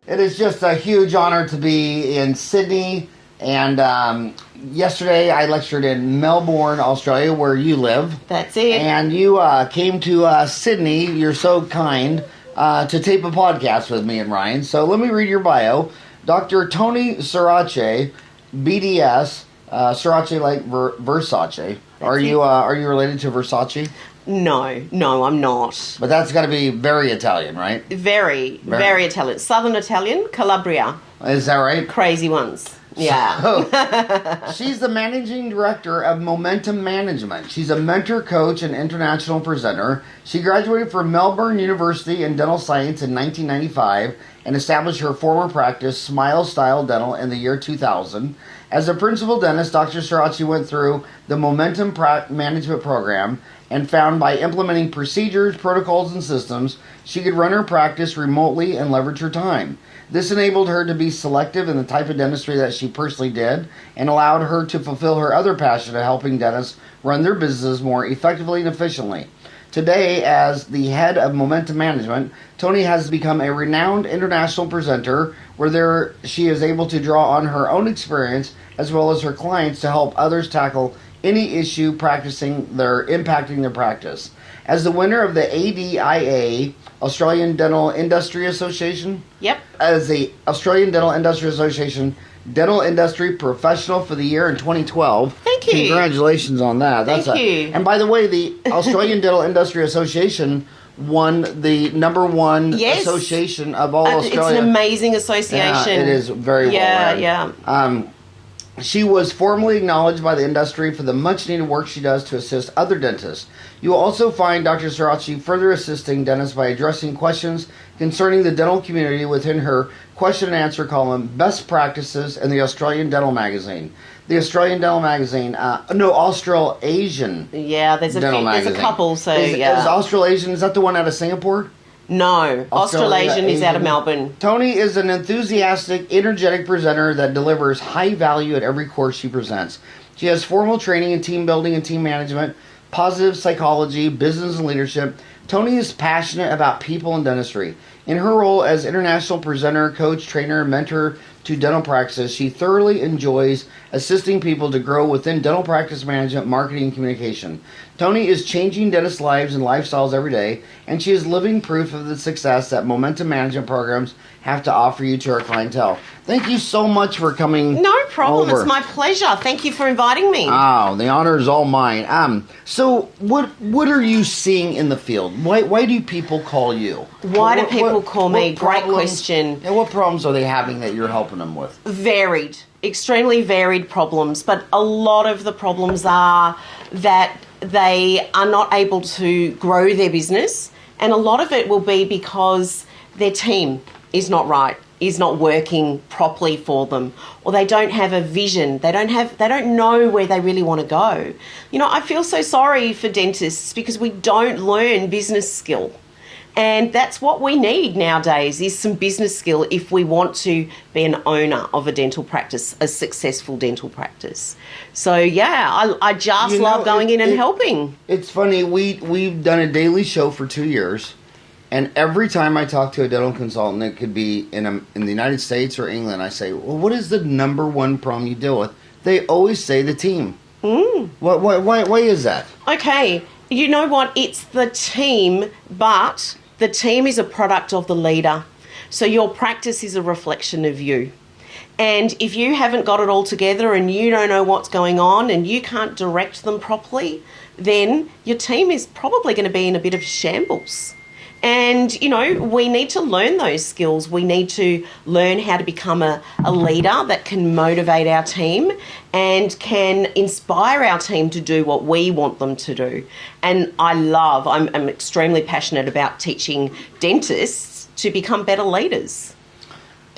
It is just a huge honor to be in Sydney. And yesterday I lectured in Melbourne, Australia, where you live. That's it. And you came to Sydney, you're so kind, to tape a podcast with me and Ryan. So let me read your bio. Dr. Toni Surace, BDS, Surace like Versace. Are you related to Versace? No, I'm not. But that's got to be very Italian, right? Very Italian. Southern Italian, Calabria. Is that right? Crazy ones. Yeah. So, she's the managing director of Momentum Management. She's a mentor, coach, and international presenter. She graduated from Melbourne University in dental science in 1995 and established her former practice, Smile Style Dental, in the year 2000. As a principal dentist, Dr. Surace went through the Momentum Management Program and found by implementing procedures, protocols, and systems, she could run her practice remotely and leverage her time. This enabled her to be selective in the type of dentistry that she personally did and allowed her to fulfill her other passion of helping dentists run their businesses more effectively and efficiently. Today, as the head of Momentum Management, Toni has become a renowned international presenter where she is able to draw on her own experience as well as her clients to help others tackle any issue impacting their practice. As the winner of the ADIA, Australian Dental Industry Association. Yep. As the Australian Dental Industry Association Dental Industry Professional for the year in 2012. Thank you. Congratulations on that. Thank you. And by the way, the Australian Dental Industry Association won the number one association of all Australia. It's an amazing association. Yeah, it is very well run. Yeah. She was formally acknowledged by the industry for the much-needed work she does to assist other dentists. You will also find Dr. Surace further assisting dentists by addressing questions concerning the dental community within her question and answer column, Best Practices, in the Australian Dental Magazine. The Australian Dental Magazine, Australasian. Yeah, there's a couple. So is Australasian, is that the one out of Singapore? No, Australasian is out of Melbourne. Toni is an enthusiastic, energetic presenter that delivers high value at every course she presents. She has formal training in team building and team management, positive psychology, business and leadership. Toni is passionate about people and dentistry. In her role as international presenter, coach, trainer, and mentor to dental practices, she thoroughly enjoys assisting people to grow within dental practice management, marketing, and communication. Toni is changing dentists' lives and lifestyles every day, and she is living proof of the success that Momentum Management programs have to offer you to our clientele. Thank you so much for coming. No problem. Over. It's my pleasure. Thank you for inviting me. Oh, the honor is all mine. So what are you seeing in the field? Why do people call you? Why do people call me? Great question. And what problems are they having that you're helping them with? Varied. Extremely varied problems, but a lot of the problems are that they are not able to grow their business, and a lot of it will be because their team is not right, is not working properly for them, or they don't have a vision, they don't know where they really want to go. You know, I feel so sorry for dentists because we don't learn business skill. And that's what we need nowadays, is some business skill if we want to be an owner of a dental practice, a successful dental practice. So, yeah, I just love going in and helping. It's funny, we've done a daily show for 2 years, and every time I talk to a dental consultant, it could be in the United States or England, I say, well, what is the number one problem you deal with? They always say the team. Why is that? Okay, you know what? It's the team, but the team is a product of the leader. So your practice is a reflection of you. And if you haven't got it all together and you don't know what's going on and you can't direct them properly, then your team is probably going to be in a bit of shambles. And, you know, we need to learn those skills. We need to learn how to become a leader that can motivate our team and can inspire our team to do what we want them to do. And I'm extremely passionate about teaching dentists to become better leaders.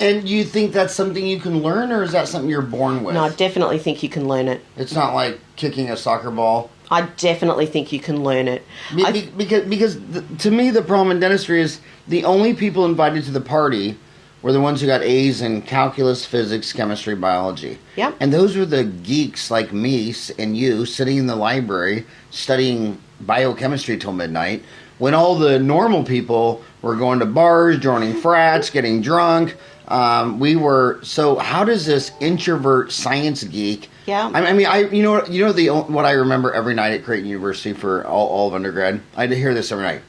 And you think that's something you can learn, or is that something you're born with? No, I definitely think you can learn it. It's not like kicking a soccer ball? I definitely think you can learn it. Because to me, the problem in dentistry is the only people invited to the party were the ones who got A's in calculus, physics, chemistry, biology. Yep. And those were the geeks like me and you sitting in the library studying biochemistry till midnight, when all the normal people were going to bars, joining frats, getting drunk. So how does this introvert science geek? Yeah. What I remember every night at Creighton University for all of undergrad? I had to hear this every night.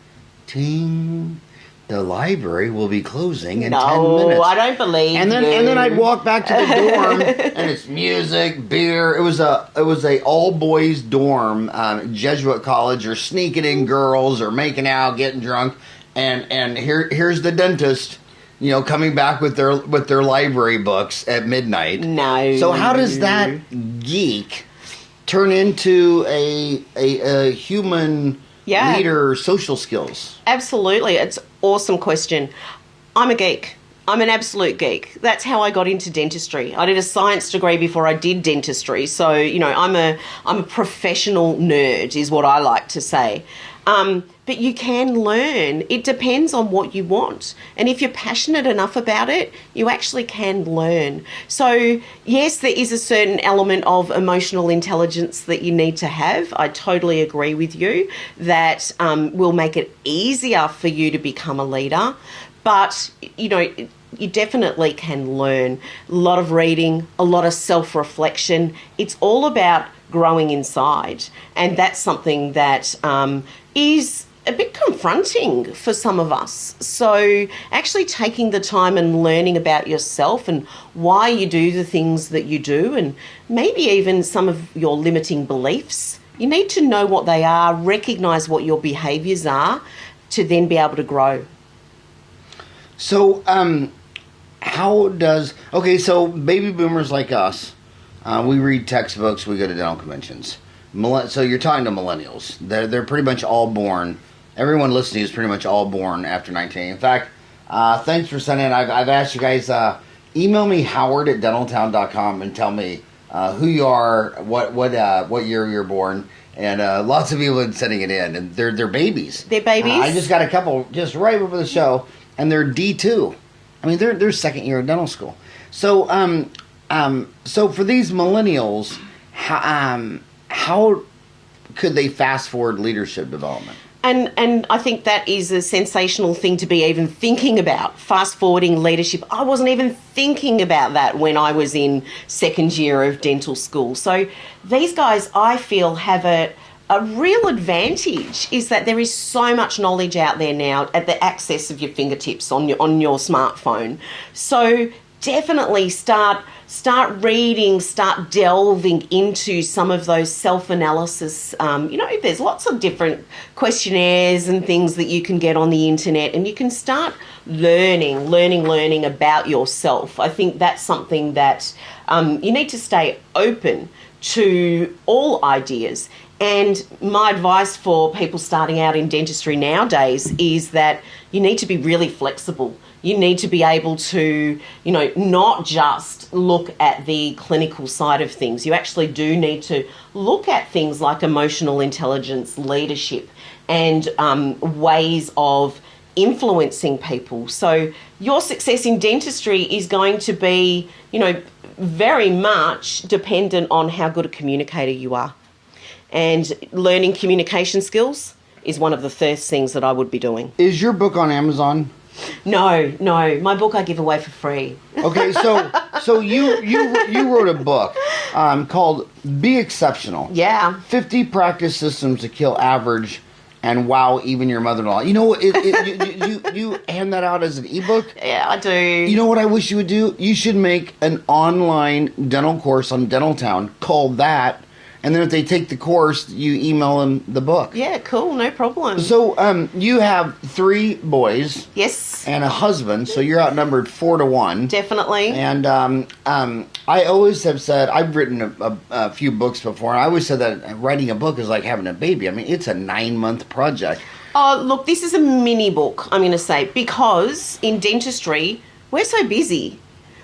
Ting. The library will be closing in 10 minutes. No, I don't believe and then I'd walk back to the dorm, and it's music, beer. It was a all boys dorm, Jesuit college. You're sneaking in girls or making out, getting drunk, and here's the dentist, coming back with their library books at midnight. No. So how does that geek turn into a human? Yeah. Leader social skills? Absolutely. It's an awesome question. I'm a geek. I'm an absolute geek. That's how I got into dentistry. I did a science degree before I did dentistry. So, I'm a professional nerd is what I like to say. But you can learn. It depends on what you want. And if you're passionate enough about it, you actually can learn. So, yes, there is a certain element of emotional intelligence that you need to have. I totally agree with you. That will make it easier for you to become a leader. But, you definitely can learn. A lot of reading, a lot of self-reflection. It's all about growing inside. And that's something that is a bit confronting for some of us. So actually taking the time and learning about yourself and why you do the things that you do, and maybe even some of your limiting beliefs. You need to know what they are, recognise what your behaviours are, to then be able to grow. So, so baby boomers like us, we read textbooks, we go to dental conventions. So you're talking to millennials. They're pretty much all born. Everyone listening is pretty much all born after 19. In fact, thanks for sending. I've asked you guys. Email me howard@dentaltown.com and tell me who you are, what year you're born, and lots of people have been sending it in, and they're babies. They're babies. I just got a couple just right before the show, and they're D2. I mean, they're second year of dental school. So so for these millennials, how could they fast forward leadership development? And I think that is a sensational thing to be even thinking about, fast-forwarding leadership. I wasn't even thinking about that when I was in second year of dental school. So these guys, I feel, have a real advantage, is that there is so much knowledge out there now at the access of your fingertips on your smartphone. So definitely start reading, start delving into some of those self-analysis. There's lots of different questionnaires and things that you can get on the internet, and you can start learning about yourself. I think that's something that you need to stay open to all ideas. And my advice for people starting out in dentistry nowadays is that you need to be really flexible. You need to be able to, not just look at the clinical side of things. You actually do need to look at things like emotional intelligence, leadership, and ways of influencing people. So your success in dentistry is going to be, very much dependent on how good a communicator you are. And learning communication skills is one of the first things that I would be doing. Is your book on Amazon? No. My book I give away for free. Okay, so you wrote a book called Be Exceptional. Yeah. 50 practice systems to kill average and wow even your mother-in-law. You hand that out as an ebook? Yeah, I do. You know what I wish you would do? You should make an online dental course on Dental Town called that. And then if they take the course, you email them the book. Yeah, cool, no problem. So you have 3 boys. Yes. And a husband, so you're outnumbered 4-1. Definitely. And I always have said, I've written a few books before, and I always said that writing a book is like having a baby. I mean, it's a 9-month project. Oh, look, this is a mini book, I'm going to say, because in dentistry, we're so busy.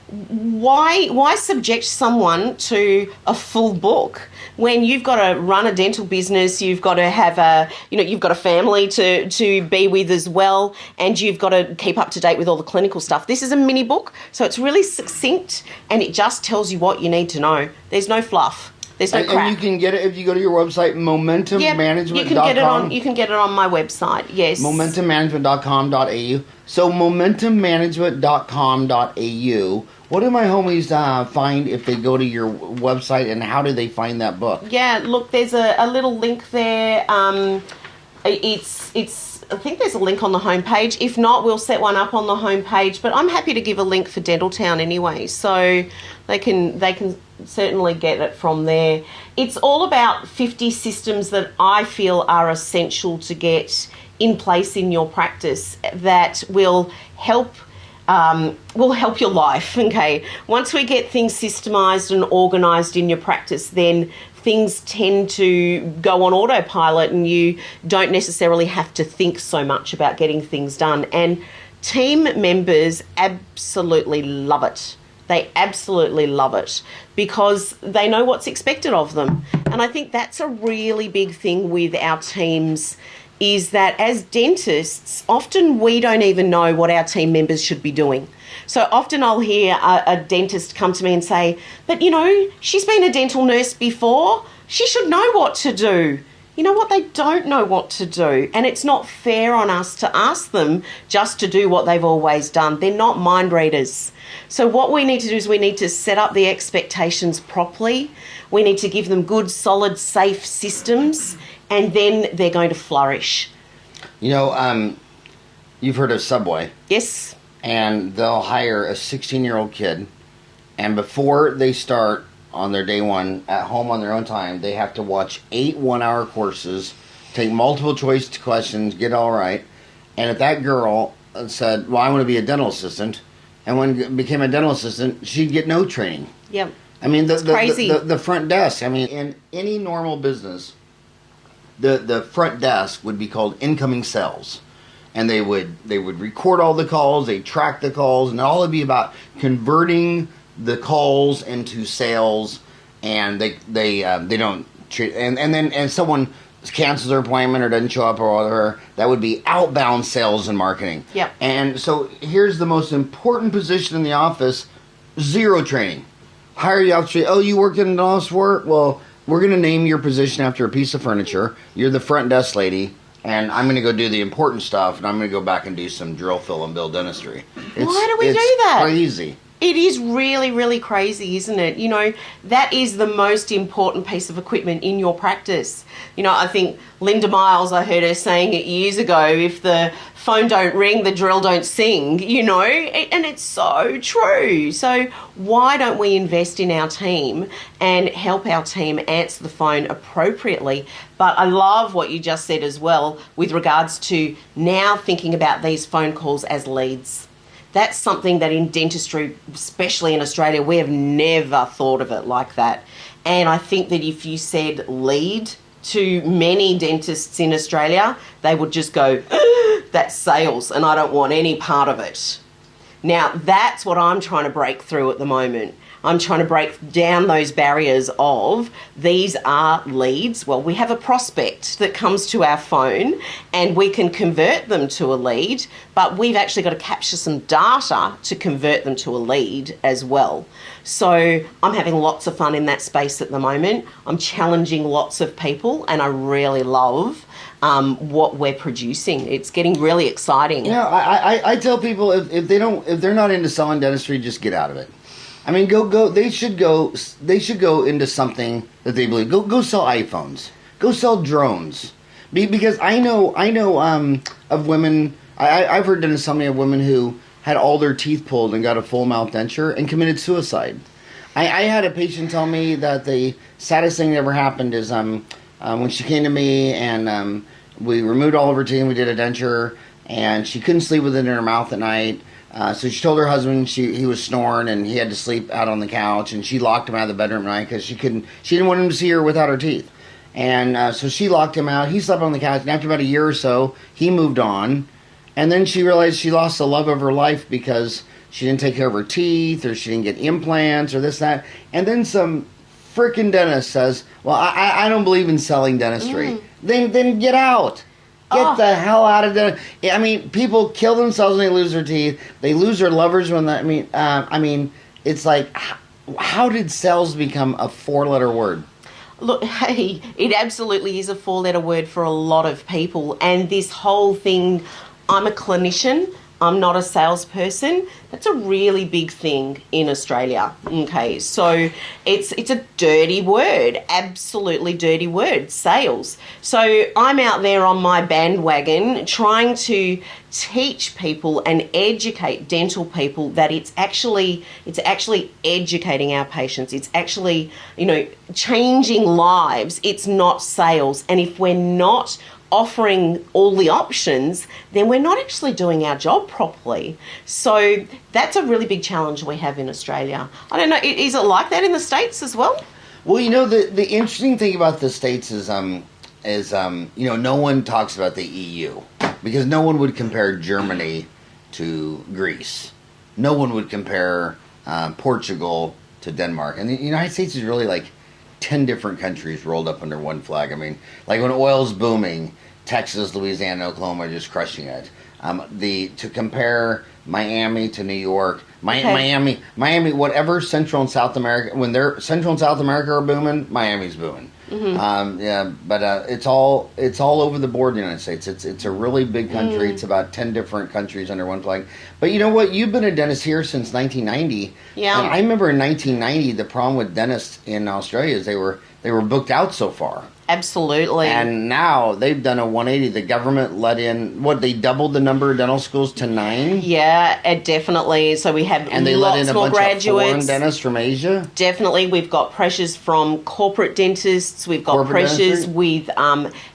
Why subject someone to a full book? when you've got to run a dental business, you've got to have you've got a family to be with as well, and you've got to keep up to date with all the clinical stuff. This is a mini book, so it's really succinct, and it just tells you what you need to know. There's no fluff. There's no crap. And you can get it if you go to your website, momentummanagement.com. You can get it on my website, yes. Momentummanagement.com.au. So momentummanagement.com.au. What do my homies find if they go to your website, and how do they find that book? Yeah, look, there's a little link there. It's I think there's a link on the homepage. If not, we'll set one up on the homepage. But I'm happy to give a link for Dentaltown anyway, so they can certainly get it from there. It's all about 50 systems that I feel are essential to get in place in your practice that will help your life. Okay, once we get things systemized and organized in your practice, then things tend to go on autopilot and you don't necessarily have to think so much about getting things done. And team members absolutely love it. They absolutely love it because they know what's expected of them. And I think that's a really big thing with our teams, is that as dentists, often we don't even know what our team members should be doing. So often I'll hear a dentist come to me and say, but she's been a dental nurse before. She should know what to do. You know what? They don't know what to do. And it's not fair on us to ask them just to do what they've always done. They're not mind readers. So what we need to do is we need to set up the expectations properly. We need to give them good, solid, safe systems, and then they're going to flourish. You've heard of Subway. Yes. And they'll hire a 16-year-old kid, and before they start on their day one at home on their own time, they have to watch 8 one-hour courses, take multiple choice questions, get it all right. And if that girl said, well, I want to be a dental assistant, and when it became a dental assistant, she'd get no training. Yep. I mean, crazy. The front desk, in any normal business, the front desk would be called incoming sales. And they would record all the calls, they'd track the calls, and all it'd be about converting the calls into sales. And they don't treat, and then someone cancels their appointment or doesn't show up or whatever, that would be outbound sales and marketing. Yep. And so here's the most important position in the office: zero training. Hire you out. Oh, you worked in an office work? Well, we're going to name your position after a piece of furniture. You're the front desk lady. And I'm going to go do the important stuff, and I'm going to go back and do some drill, fill, and bill dentistry. Why do we do that? It's crazy. It is really, really crazy, isn't it? That is the most important piece of equipment in your practice. I think Linda Miles, I heard her saying it years ago, if the phone don't ring, the drill don't sing, and it's so true. So why don't we invest in our team and help our team answer the phone appropriately? But I love what you just said as well with regards to now thinking about these phone calls as leads. That's something that in dentistry, especially in Australia, we have never thought of it like that. And I think that if you said lead to many dentists in Australia, they would just go, that's sales and I don't want any part of it. Now, that's what I'm trying to break through at the moment. I'm trying to break down those barriers of these are leads. Well, we have a prospect that comes to our phone and we can convert them to a lead, but we've actually got to capture some data to convert them to a lead as well. So I'm having lots of fun in that space at the moment. I'm challenging lots of people and I really love what we're producing. It's getting really exciting. I tell people if they're not into selling dentistry, just get out of it. Go. They should go into something that they believe. Go sell iPhones. Go sell drones. Because I know of women. I've heard in somebody of women who had all their teeth pulled and got a full mouth denture and committed suicide. I had a patient tell me that the saddest thing that ever happened is when she came to me and we removed all of her teeth and we did a denture and she couldn't sleep with it in her mouth at night. So she told her husband he was snoring and he had to sleep out on the couch, and she locked him out of the bedroom at night because she didn't want him to see her without her teeth. And so she locked him out. He slept on the couch, and after about a year or so, he moved on. And then she realized she lost the love of her life because she didn't take care of her teeth, or she didn't get implants, or this, that. And then some frickin' dentist says, well, I don't believe in selling dentistry, then get out. Get the hell out of there. I mean, people kill themselves when they lose their teeth. They lose their lovers when I mean, it's like, how did sales become a 4-letter word? Look, hey, it absolutely is a 4-letter word for a lot of people. And this whole thing, I'm a clinician, I'm not a salesperson. That's a really big thing in Australia. Okay, so it's a dirty word, absolutely dirty word, sales. So I'm out there on my bandwagon trying to teach people and educate dental people that it's actually educating our patients. It's actually, changing lives. It's not sales. And if we're not offering all the options, then we're not actually doing our job properly. So that's a really big challenge we have in Australia. I don't know, is it like that in the States as well? Well, the interesting thing about the States is no one talks about the EU, because no one would compare Germany to Greece. No one would compare Portugal to Denmark. And the United States is really like 10 different countries rolled up under one flag. I mean, like when oil's booming, Texas, Louisiana, Oklahoma are just crushing it. To compare Miami to New York, Miami, whatever Central and South America, when they're Central and South America are booming, Miami's booming. But it's all over the board in the United States. It's a really big country. It's about 10 different countries under one flag. But you know what? You've been a dentist here since 1990. Yeah. And I remember in 1990, the problem with dentists in Australia is they were booked out so far. Absolutely. And now they've done a 180. The government let in, they doubled the number of dental schools to 9? Yeah, definitely. So we have and they lots let in a more bunch graduates. Of foreign dentists from Asia? Definitely. We've got pressures from corporate dentists. We've got pressures with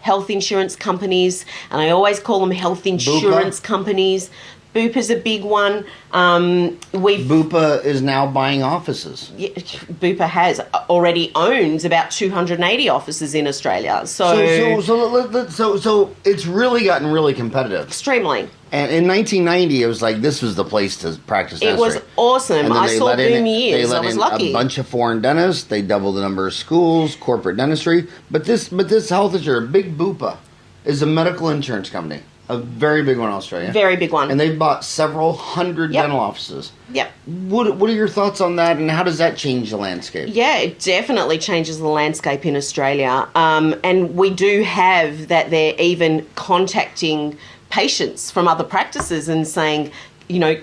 health insurance companies. And I always call them health insurance companies. Bupa's a big one. Bupa is now buying offices. Yeah, Bupa already owns about 280 offices in Australia. So it's really gotten really competitive. Extremely. And in 1990, it was like this was the place to practice dentistry. It was awesome. I saw boom years. I was lucky. A bunch of foreign dentists. They doubled the number of schools, corporate dentistry. But this health insurance, Big Bupa, is a medical insurance company. A very big one in Australia. Very big one. And they've bought several hundred dental offices. Yep. What are your thoughts on that, and how does that change the landscape? Yeah, it definitely changes the landscape in Australia. And we do have that they're even contacting patients from other practices and saying,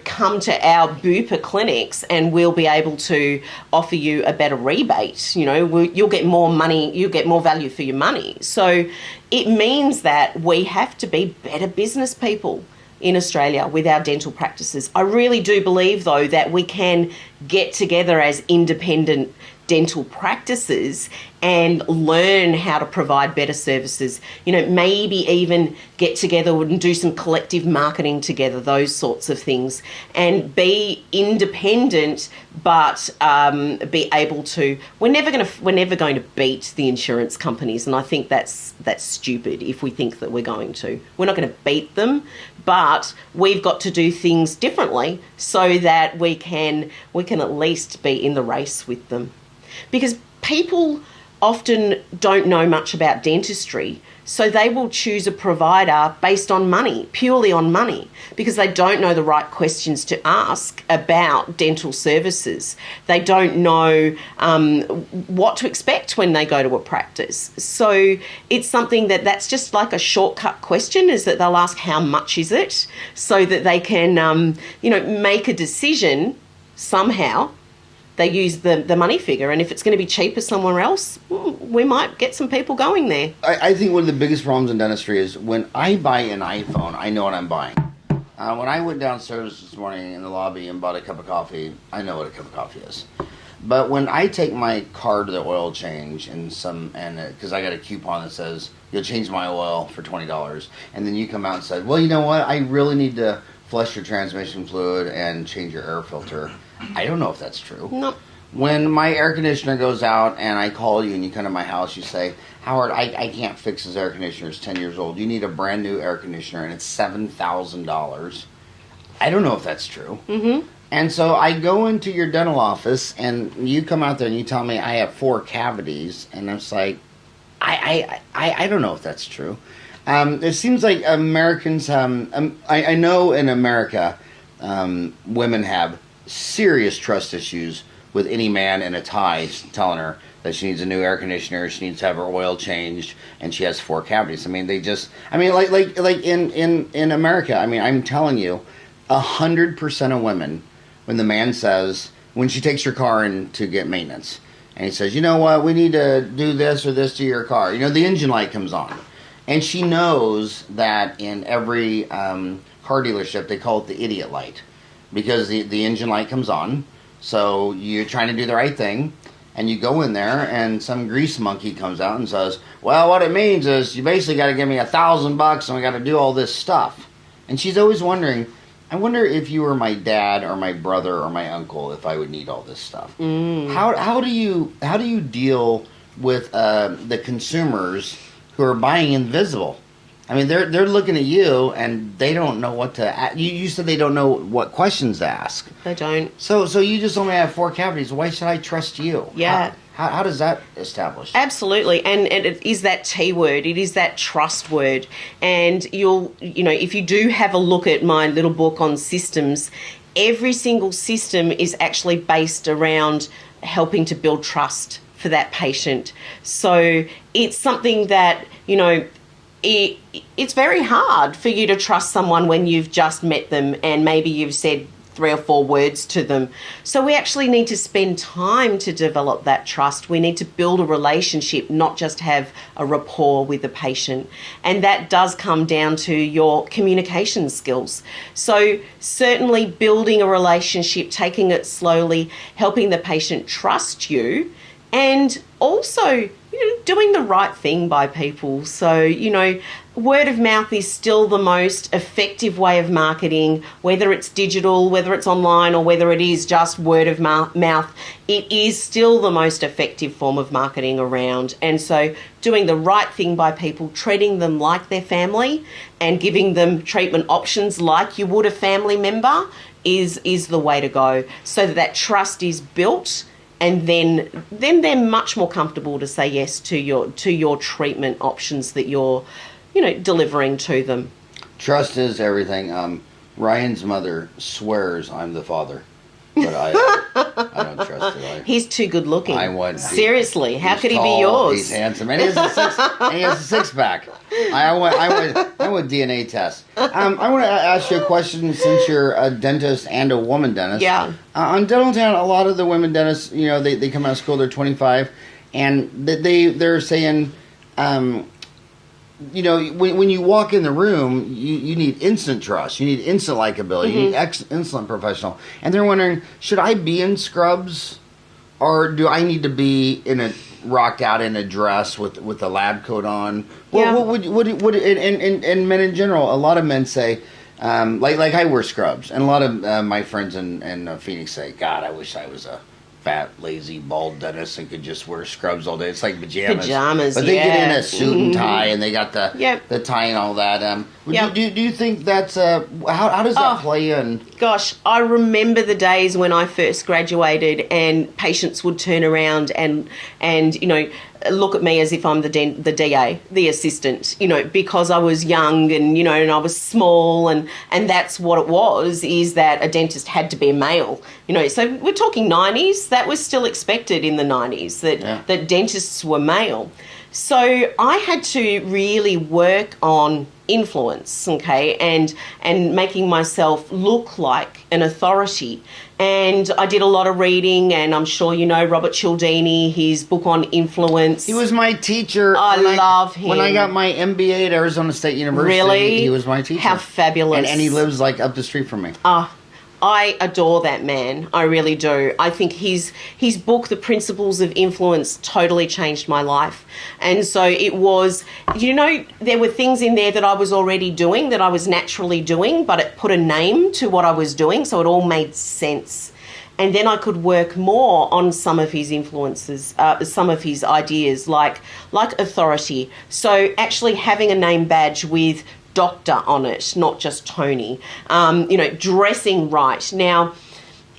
come to our Bupa clinics and we'll be able to offer you a better rebate. You'll get more money, you'll get more value for your money. So it means that we have to be better business people in Australia with our dental practices. I really do believe, though, that we can get together as independent dental practices and learn how to provide better services. Maybe even get together and do some collective marketing together, those sorts of things, and be independent, but be able to. We're never going to beat the insurance companies, and I think that's stupid if we think that we're going to. We're not going to beat them, but we've got to do things differently so that we can at least be in the race with them. Because people often don't know much about dentistry, so they will choose a provider based on money, purely on money, because they don't know the right questions to ask about dental services. They don't know what to expect when they go to a practice. So it's something that's just like a shortcut question, is that they'll ask how much is it, so that they can make a decision somehow. They use the money figure, and if it's going to be cheaper somewhere else, we might get some people going there. I think one of the biggest problems in dentistry is when I buy an iPhone, I know what I'm buying. When I went downstairs this morning in the lobby and bought a cup of coffee, I know what a cup of coffee is. But when I take my car to the oil change because I got a coupon that says you'll change my oil for $20, and then you come out and say, well, you know what, I really need to flush your transmission fluid and change your air filter. I don't know if that's true. Nope. When my air conditioner goes out and I call you and you come to my house, you say, Howard, I can't fix this air conditioner. It's 10 years old. You need a brand new air conditioner and it's $7,000. I don't know if that's true. Mm-hmm. And so I go into your dental office, and you come out there and you tell me I have 4 cavities, and I'm just like, I don't know if that's true. It seems like Americans, I know in America, women have serious trust issues with any man in a tie telling her that she needs a new air conditioner, she needs to have her oil changed, and she has 4 cavities. I mean, like in America, I mean, I'm telling you, 100% of women, when the man says, when she takes your car in to get maintenance, and he says, you know what, we need to do this or this to your car. You know, the engine light comes on. And she knows that in every car dealership, they call it the idiot light. Because the engine light comes on. So you're trying to do the right thing. And you go in there, and some grease monkey comes out and says, well, what it means is you basically got to give me $1,000 and we got to do all this stuff. And she's always wondering, I wonder if you were my dad or my brother or my uncle, if I would need all this stuff. How do you deal with the consumers who are buying invisible? I mean, they're looking at you and they don't know what to ask. You said they don't know what questions to ask. They don't. So you just only have 4 cavities. Why should I trust you? Yeah. How does that establish? Absolutely, and it is that T word. It is that trust word. And if you do have a look at my little book on systems, every single system is actually based around helping to build trust for that patient. So it's something that, it's very hard for you to trust someone when you've just met them and maybe you've said 3 or 4 words to them. So we actually need to spend time to develop that trust. We need to build a relationship, not just have a rapport with the patient. And that does come down to your communication skills. So certainly building a relationship, taking it slowly, helping the patient trust you, and also doing the right thing by people. So, word of mouth is still the most effective way of marketing, whether it's digital, whether it's online, or whether it is just word of mouth. It is still the most effective form of marketing around. And so doing the right thing by people, treating them like their family and giving them treatment options like you would a family member is the way to go, so that trust is built. And then they're much more comfortable to say yes to your treatment options that you're, delivering to them. Trust is everything. Ryan's mother swears I'm the father, but I don't trust it. He's too good looking. I wouldn't. Seriously, how could tall, he be yours? He's handsome, and he has a six pack. I would DNA test. I want to ask you a question, since you're a dentist and a woman dentist. Yeah. On Dental Town, a lot of the women dentists, they come out of school, they're 25, and they're saying, when you walk in the room, you need instant trust, you need instant likability, you need instant professional, and they're wondering, should I be in scrubs, or do I need to be rocked out in a dress with a lab coat on? Yeah. What would and men in general, a lot of men say, like I wear scrubs, and a lot of my friends in Phoenix say, God, I wish I was a fat, lazy, bald dentist and could just wear scrubs all day. It's like pajamas. But they get in a suit and tie, and they got the tie and all that. Do you think that's how does that play in? Gosh, I remember the days when I first graduated, and patients would turn around and look at me as if I'm the DA, the assistant, because I was young and and I was small, and that's what it was, is that a dentist had to be a male. So we're talking 90s. That was still expected in the 90s that dentists were male. So I had to really work on influence, okay, and making myself look like an authority. And I did a lot of reading, and I'm sure Robert Cialdini, his book on influence. He was my teacher. I love him. When I got my MBA at Arizona State University, really? He was my teacher. How fabulous. And he lives up the street from me. I adore that man. I really do. I think his book, The Principles of Influence, totally changed my life. And so it was, there were things in there that I was already doing, that I was naturally doing, but it put a name to what I was doing, so it all made sense. And then I could work more on some of his influences, some of his ideas, like authority. So actually having a name badge with doctor on it, not just Toni. Dressing right. Now,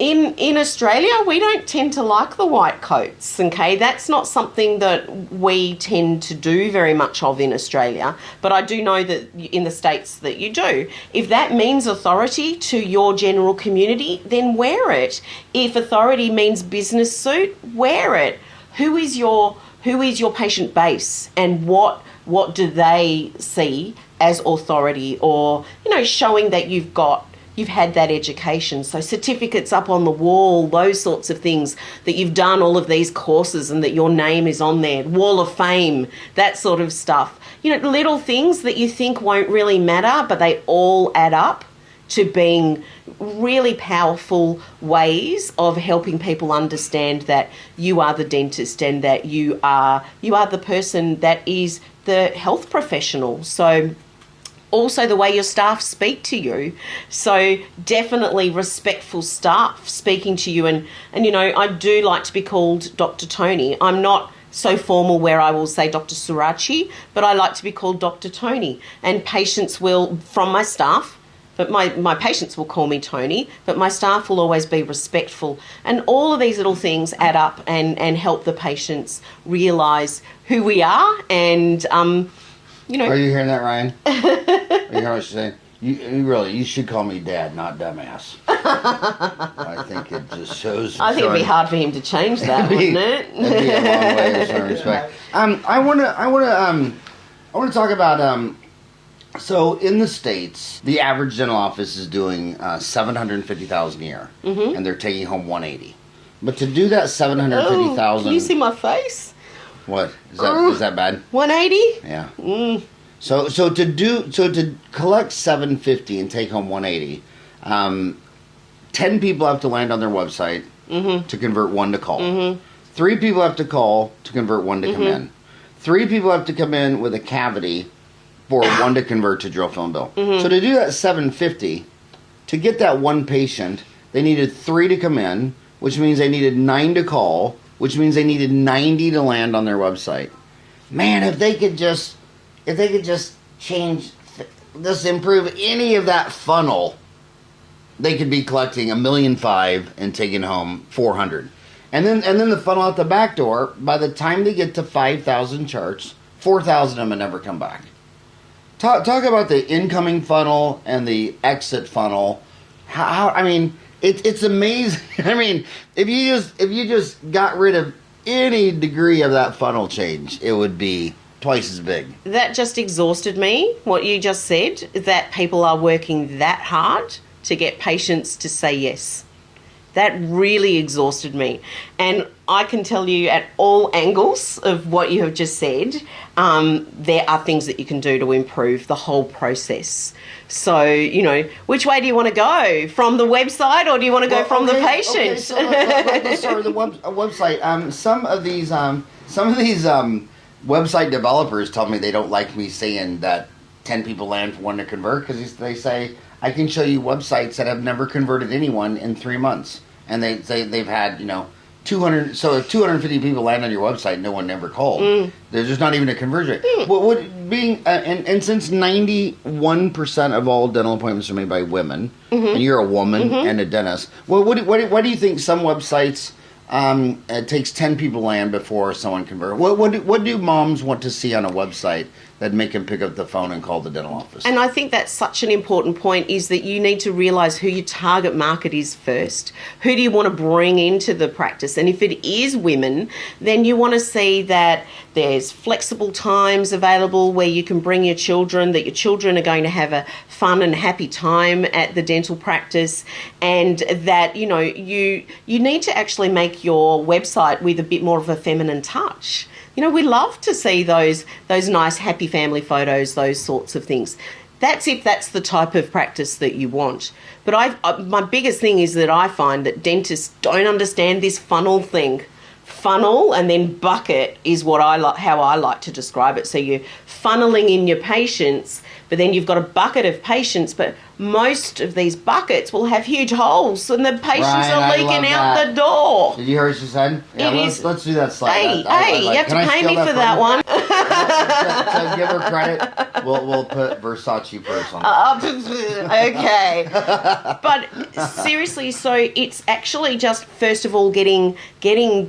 in Australia, we don't tend to like the white coats, okay? That's not something that we tend to do very much of in Australia, but I do know that in the States that you do. If that means authority to your general community, then wear it. If authority means business suit, wear it. Who is your patient base, and what do they see as authority, or, you know, showing that you've had that education? So certificates up on the wall, those sorts of things, that you've done all of these courses and that your name is on there, Wall of Fame, that sort of stuff. You know, little things that you think won't really matter, but they all add up to being really powerful ways of helping people understand that you are the dentist and that you are the person that is the health professional. So also the way your staff speak to you. So definitely respectful staff speaking to you. And you know, I do like to be called Dr. Toni. I'm not so formal where I will say Dr. Surace, but I like to be called Dr. Toni. And patients will, from my staff, but my patients will call me Toni, but my staff will always be respectful. And all of these little things add up and help the patients realise who we are. And, you know... Are you hearing that, Ryan? Are you hearing what she's saying? You should call me Dad, not dumbass. I think it just shows... I think it'd be hard for him to change that, wouldn't it? It'd be a long way of showing respect. I want to talk about... So in the States, the average dental office is doing $750,000 a year, and they're taking home $180,000. But to do that $750,000, can you see my face? What is that bad? $180,000. Yeah. So to collect $750,000 and take home $180,000, 10 people have to land on their website to convert one to call. 3 people have to call to convert one to come in. 3 people have to come in with a cavity for one to convert to drill, fill, and bill. So to do that $750,000, to get that one patient, they needed 3 to come in, which means they needed 9 to call, which means they needed 90 to land on their website. Man, if they could just change, just improve any of that funnel, they could be collecting $1.5 million and taking home $400,000. And then the funnel out the back door, by the time they get to 5,000 charts, 4,000 of them never come back. Talk about the incoming funnel and the exit funnel. How I mean, it's amazing. I mean, if you just got rid of any degree of that funnel change, it would be twice as big. That just exhausted me, what you just said, that people are working that hard to get patients to say yes. That really exhausted me. And I can tell you at all angles of what you have just said, there are things that you can do to improve the whole process. So, you know, which way do you want to go? From the website, or do you want to go from the patient? Okay, so let's start with the website. Some of these website developers tell me they don't like me saying that 10 people land for one to convert, because they say, I can show you websites that have never converted anyone in 3 months, and they say they've had 200. So if 250 people land on your website, no one ever called. There's just not even a conversion. And since 91% of all dental appointments are made by women, and you're a woman and a dentist, what do you think some websites? It takes 10 people land before someone converts. What do moms want to see on a website that make them pick up the phone and call the dental office? And I think that's such an important point, is that you need to realise who your target market is first. Who do you want to bring into the practice? And if it is women, then you want to see that there's flexible times available where you can bring your children, that your children are going to have a fun and happy time at the dental practice, and that, you need to actually make your website with a bit more of a feminine touch. We love to see those nice happy family photos, those sorts of things. That's if that's the type of practice that you want. But my biggest thing is that I find that dentists don't understand this funnel thing. Funnel and then bucket is what how I like to describe it. So you're funneling in your patients, but then you've got a bucket of patients, but most of these buckets will have huge holes and the patients are leaking out the door. Did you hear what she said? Yeah, let's do that slide. Hey, you have to pay me for that one. to give her credit, we'll put Versace purse on. Okay. But seriously, so it's actually just, first of all, getting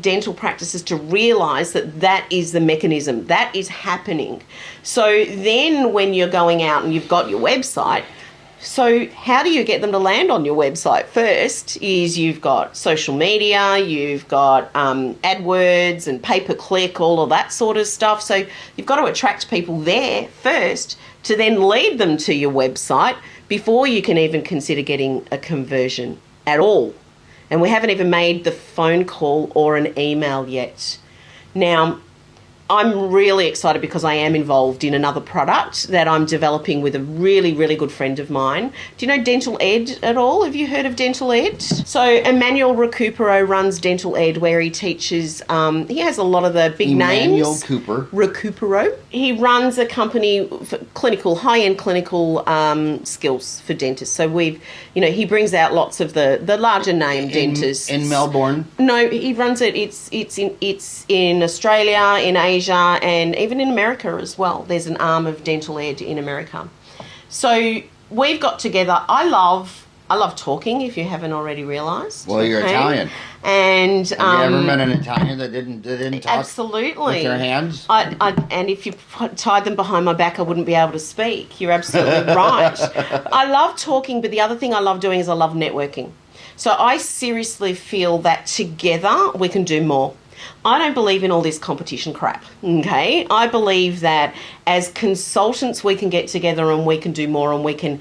dental practices to realise that is the mechanism. That is happening. So then when you're going out and you've got your website, so how do you get them to land on your website? First is you've got social media, you've got AdWords and pay-per-click, all of that sort of stuff. So you've got to attract people there first to then lead them to your website before you can even consider getting a conversion at all. And we haven't even made the phone call or an email yet. Now, I'm really excited because I am involved in another product that I'm developing with a really, really good friend of mine. Do you know Dental Ed at all? Have you heard of Dental Ed? So Emmanuel Recupero runs Dental Ed, where he teaches, he has a lot of the big Emmanuel names. Cooper. Recupero. He runs a company for high-end clinical skills for dentists. So he brings out lots of the larger name dentists. In Melbourne? No, he runs it. It's in Australia, in Asia, and even in America as well. There's an arm of Dental Ed in America. So we've got together. I love talking, if you haven't already realised. Well, you're Italian. And have you ever met an Italian that didn't talk absolutely with their hands? And if you tied them behind my back, I wouldn't be able to speak. You're absolutely right. I love talking, but the other thing I love doing is I love networking. So I seriously feel that together we can do more. I don't believe in all this competition crap, okay? I believe that as consultants we can get together and we can do more, and we can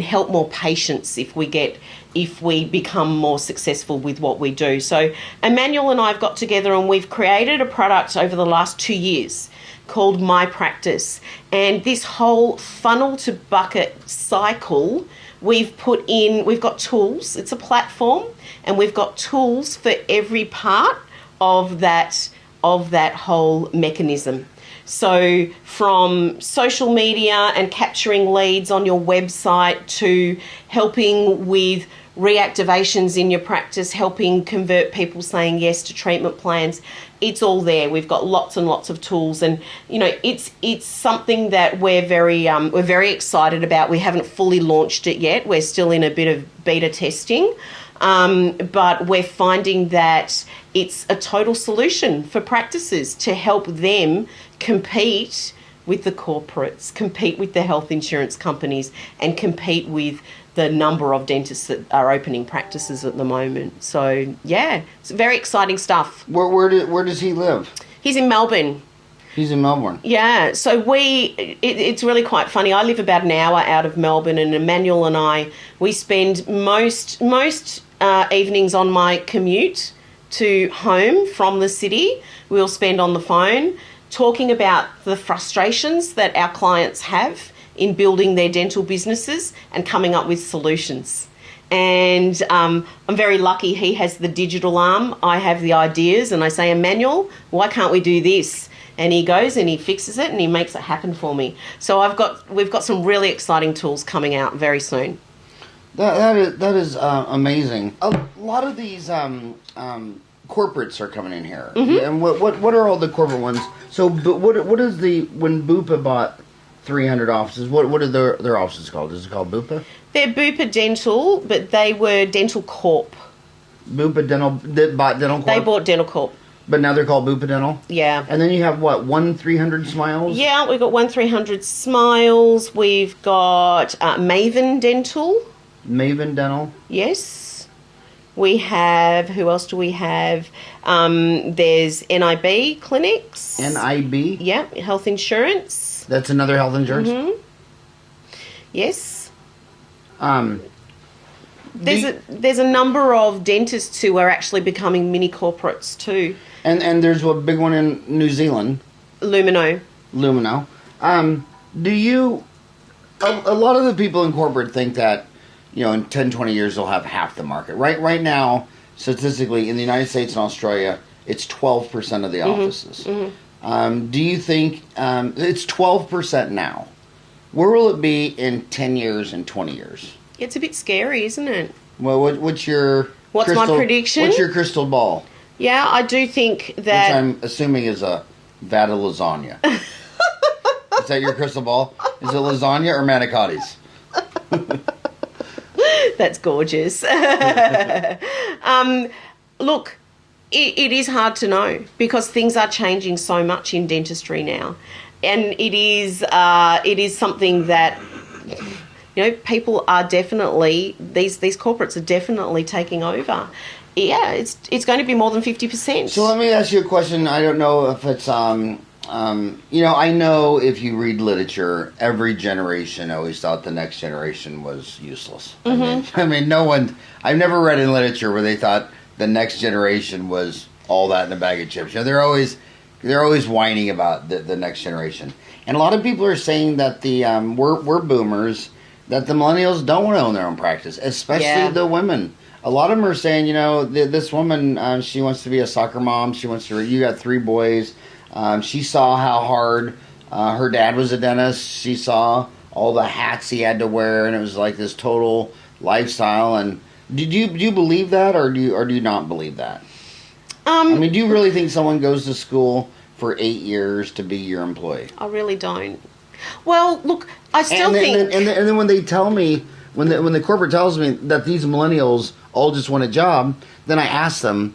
help more patients if we become more successful with what we do. So Emmanuel and I have got together and we've created a product over the last 2 years called My Practice. And this whole funnel to bucket cycle, we've got tools. It's a platform, and we've got tools for every part of that whole mechanism. So from social media and capturing leads on your website to helping with reactivations in your practice, helping convert people saying yes to treatment plans, it's all there. We've got lots and lots of tools, and it's something that we're very excited about. We haven't fully launched it yet. We're still in a bit of beta testing. But we're finding that it's a total solution for practices to help them compete with the corporates, compete with the health insurance companies, and compete with the number of dentists that are opening practices at the moment. So, yeah, it's very exciting stuff. Where does he live? He's in Melbourne. He's in Melbourne. Yeah, so it's really quite funny. I live about an hour out of Melbourne, and Emmanuel and we spend most evenings on my commute to home from the city. We'll spend on the phone talking about the frustrations that our clients have in building their dental businesses and coming up with solutions. And I'm very lucky he has the digital arm. I have the ideas, and I say, Emmanuel, why can't we do this? And he goes and he fixes it and he makes it happen for me. So we've got some really exciting tools coming out very soon. That is amazing. A lot of these corporates are coming in here. Mm-hmm. And what are all the corporate ones? So, but what is when Bupa bought 300 offices? What are their offices called? Is it called Bupa? They're Bupa Dental, but they were Dental Corp. Bupa Dental bought Dental Corp. They bought Dental Corp. But now they're called Bupa Dental? Yeah. And then you have, 1-300 Smiles? Yeah, we've got 1-300 Smiles. We've got Maven Dental. Maven Dental? Yes. We have, who else do we have? There's NIB clinics. NIB? Yeah, health insurance. That's another health insurance? Mm-hmm. Yes. There's a number of dentists who are actually becoming mini corporates too. And there's a big one in New Zealand. Lumino. Do you... A lot of the people in corporate think that, in 10, 20 years they'll have half the market. Right now, statistically, in the United States and Australia, it's 12% of the offices. Mm-hmm. Do you think... it's 12% now. Where will it be in 10 years and 20 years? It's a bit scary, isn't it? Well, what's my prediction? What's your crystal ball? Yeah, I do think that... Which I'm assuming is a vat of lasagna. Is that your crystal ball? Is it lasagna or manicotti? That's gorgeous. Look, it is hard to know because things are changing so much in dentistry now, and it is something that people are definitely these corporates are definitely taking over. Yeah, it's going to be more than 50%. So let me ask you a question. I don't know if it's I know if you read literature, every generation always thought the next generation was useless. Mm-hmm. I mean, no one. I've never read in literature where they thought the next generation was all that in a bag of chips. They're always whining about the next generation, and a lot of people are saying that we're boomers, that the millennials don't want to own their own practice, especially the women. A lot of them are saying, this woman, she wants to be a soccer mom. You got 3 boys. She saw how hard her dad was a dentist. She saw all the hats he had to wear, and it was like this total lifestyle. And do you believe that, or do you not believe that? Do you really think someone goes to school for 8 years to be your employee? I really don't. Well, look, I still think... And then when they tell me, when the corporate tells me that these millennials all just want a job, then I ask them,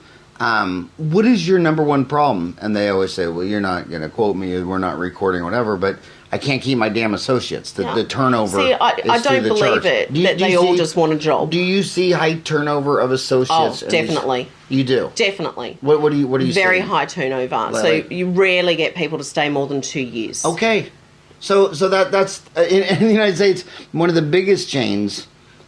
what is your number one problem? And they always say, well, you're not going to quote me, we're not recording, whatever, but I can't keep my damn associates. The turnover. See, I don't believe it that they all just want a job. Do you see high turnover of associates? Oh, definitely. You do? Definitely. What do you Very see? high turnover. So you rarely get people to stay more than 2 years. Okay. So that's in the United States, one of the biggest chains,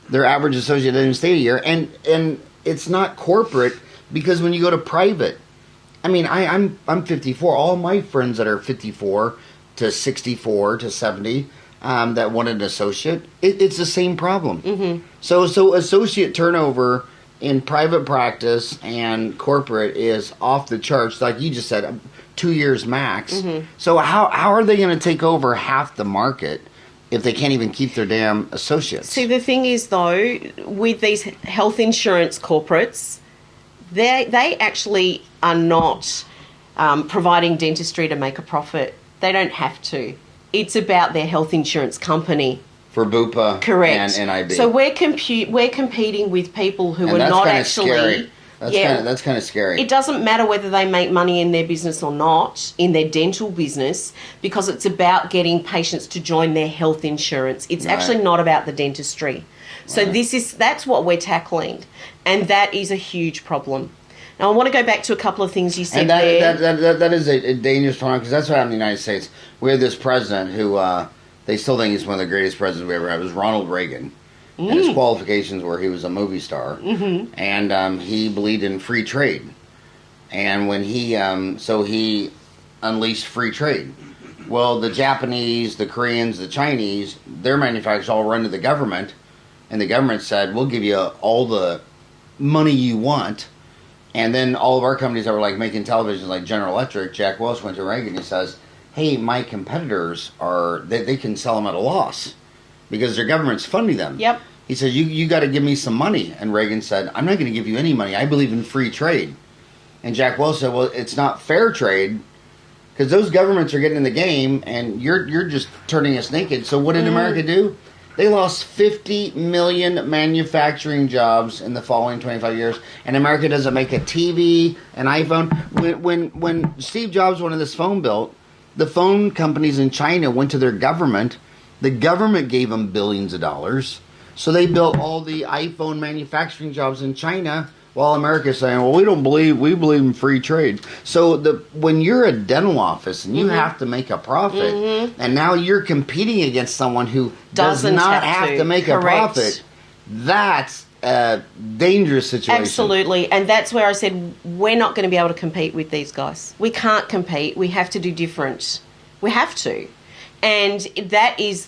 their average associate doesn't stay a year, and it's not corporate, because when you go to private, I'm 54. All my friends that are 54 to 64 to 70 that want an associate, it's the same problem. Mm-hmm. So associate turnover in private practice and corporate is off the charts, like you just said, 2 years max. Mm-hmm. So how are they going to take over half the market if they can't even keep their damn associates? See, the thing is, though, with these health insurance corporates, they actually are not providing dentistry to make a profit. They don't have to. It's about their health insurance company. For Bupa. Correct. And NIB. So we're competing with people who are not actually... Scary. That's kind of scary. It doesn't matter whether they make money in their business or not, in their dental business, because it's about getting patients to join their health insurance. It's actually not about the dentistry. So that's what we're tackling, and that is a huge problem. Now, I want to go back to a couple of things you said there. That is a dangerous phenomenon, because that's what happened in the United States. We had this president who, they still think he's one of the greatest presidents we ever had. It was Ronald Reagan. And his qualifications were he was a movie star. Mm-hmm. And he believed in free trade. And when he unleashed free trade. Well, the Japanese, the Koreans, the Chinese, their manufacturers all run to the government. And the government said, we'll give you all the money you want. And then all of our companies that were like making televisions, like General Electric, Jack Welch went to Reagan and he says, hey, my competitors they can sell them at a loss because their government's funding them. Yep. He said, you got to give me some money. And Reagan said, I'm not going to give you any money. I believe in free trade. And Jack Welch said, well, it's not fair trade because those governments are getting in the game and you're just turning us naked. So what did America do? They lost 50 million manufacturing jobs in the following 25 years, and America doesn't make a TV, an iPhone. When Steve Jobs wanted this phone built, the phone companies in China went to their government. The government gave them billions of dollars, so they built all the iPhone manufacturing jobs in China, while America's saying, well, we believe in free trade. So when you're a dental office and you have to make a profit, and now you're competing against someone who does not have to make a profit, that's a dangerous situation. Absolutely. And that's where I said we're not going to be able to compete with these guys. We can't compete. We have to do different. We have to. And that is...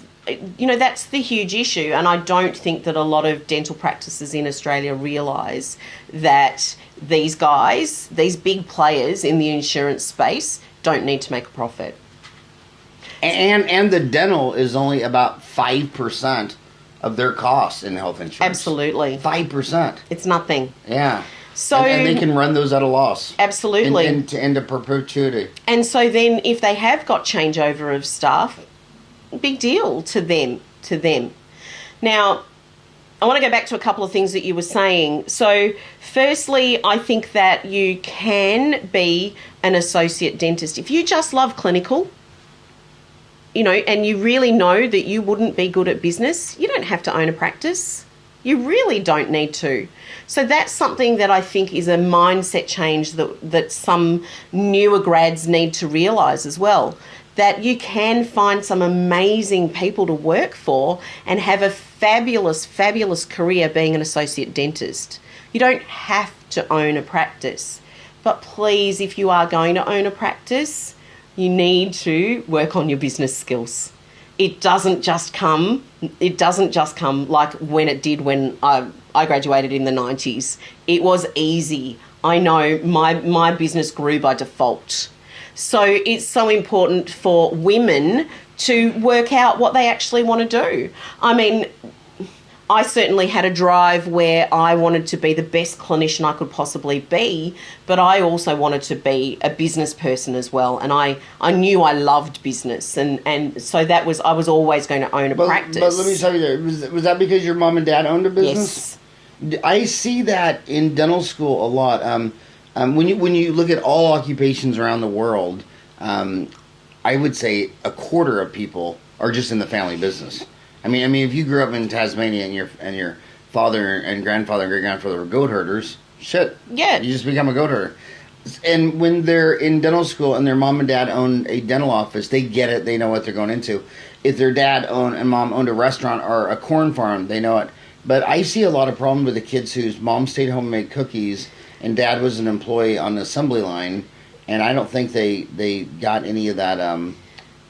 that's the huge issue, and I don't think that a lot of dental practices in Australia realise that these guys, these big players in the insurance space, don't need to make a profit. And the dental is only about 5% of their costs in health insurance. Absolutely. 5%. It's nothing. Yeah. So and they can run those at a loss. Absolutely. Into perpetuity. And so then if they have got changeover of staff, big deal to them. Now, I want to go back to a couple of things that you were saying. So, firstly, I think that you can be an associate dentist. If you just love clinical, and you really know that you wouldn't be good at business, you don't have to own a practice. You really don't need to. So that's something that I think is a mindset change that some newer grads need to realise as well. That you can find some amazing people to work for and have a fabulous, fabulous career being an associate dentist. You don't have to own a practice. But please, if you are going to own a practice, you need to work on your business skills. It doesn't just come like when it did when I graduated in the 90s. It was easy. I know my business grew by default. So it's so important for women to work out what they actually want to do. I mean, I certainly had a drive where I wanted to be the best clinician I could possibly be, but I also wanted to be a business person as well. And I knew I loved business. And so I was always going to own a practice. But let me tell you, was that because your mom and dad owned a business? Yes. I see that in dental school a lot. When you look at all occupations around the world, I would say a quarter of people are just in the family business. I mean, if you grew up in Tasmania and your father and grandfather and great grandfather were goat herders, shit, yeah, you just become a goat herder. And when they're in dental school and their mom and dad own a dental office, they get it. They know what they're going into. If their dad and mom owned a restaurant or a corn farm, they know it. But I see a lot of problems with the kids whose mom stayed home and made cookies and dad was an employee on the assembly line, and I don't think they got any of that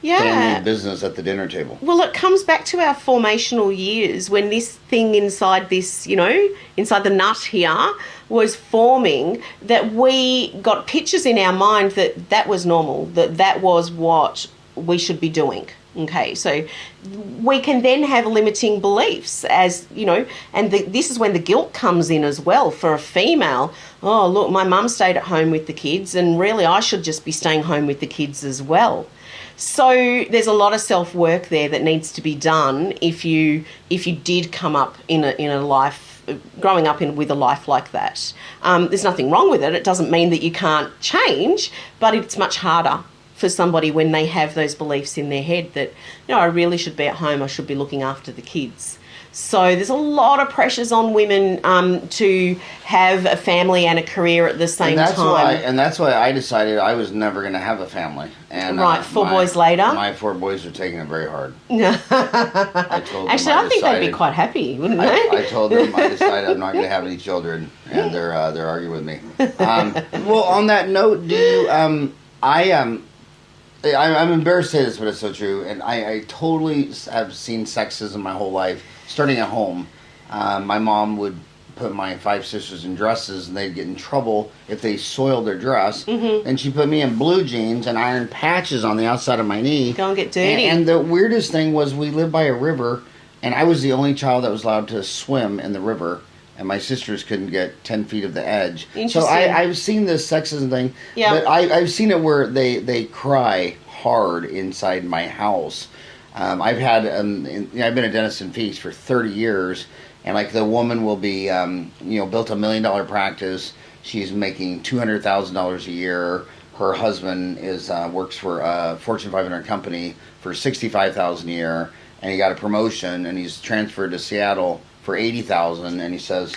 family business at the dinner table. Well, it comes back to our formational years when this thing inside this, inside the nut here was forming, that we got pictures in our mind that was normal, that was what we should be doing. Okay, so we can then have limiting beliefs as, and this is when the guilt comes in as well for a female. Oh, look, my mum stayed at home with the kids and really I should just be staying home with the kids as well. So there's a lot of self-work there that needs to be done if you did come up in a life, growing up with a life like that. There's nothing wrong with it. It doesn't mean that you can't change, but it's much harder for somebody when they have those beliefs in their head that, I really should be at home, I should be looking after the kids. So there's a lot of pressures on women to have a family and a career at the same time. And that's why I decided I was never going to have a family. And right, four boys later. My 4 boys are taking it very hard. I told them I think they'd be quite happy, wouldn't they? I told them I decided I'm not going to have any children, and they're arguing with me. Well, on that note, do you I'm embarrassed to say this, but it's so true. And I totally have seen sexism my whole life, starting at home. My mom would put my 5 sisters in dresses, and they'd get in trouble if they soiled their dress. Mm-hmm. And she put me in blue jeans and iron patches on the outside of my knee. Go and get dirty. And the weirdest thing was we lived by a river, and I was the only child that was allowed to swim in the river. And my sisters couldn't get 10 feet of the edge. So I've seen this sexism thing. Yeah. But I've seen it where they cry hard inside my house. I've had I've been a dentist in Phoenix for 30 years, and like the woman will be built $1 million practice. She's making $200,000 a year. Her husband works for a Fortune 500 company for $65,000 a year, and he got a promotion, and he's transferred to Seattle for $80,000, and he says,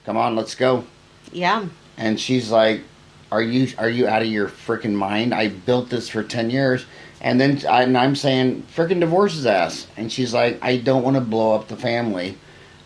"Come on, let's go." Yeah. And she's like, "Are you out of your freaking mind? I built this for 10 years." And then I'm saying, "Freaking divorce his ass." And she's like, "I don't want to blow up the family."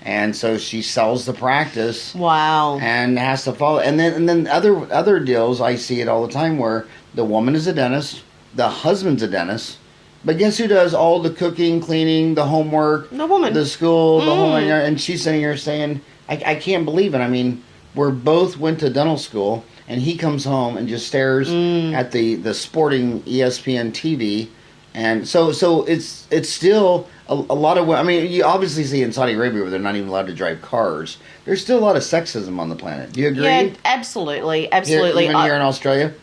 And so she sells the practice. Wow. And has to follow. And then other deals, I see it all the time where the woman is a dentist, the husband's a dentist, but guess who does all the cooking, cleaning, the homework? The woman. The school, the whole nine yards. And she's sitting here saying, I can't believe it. I mean, we both went to dental school, and he comes home and just stares at the sporting ESPN TV. And so it's still a lot of... I mean, you obviously see in Saudi Arabia where they're not even allowed to drive cars. There's still a lot of sexism on the planet. Do you agree? Yeah, absolutely. Even here in Australia?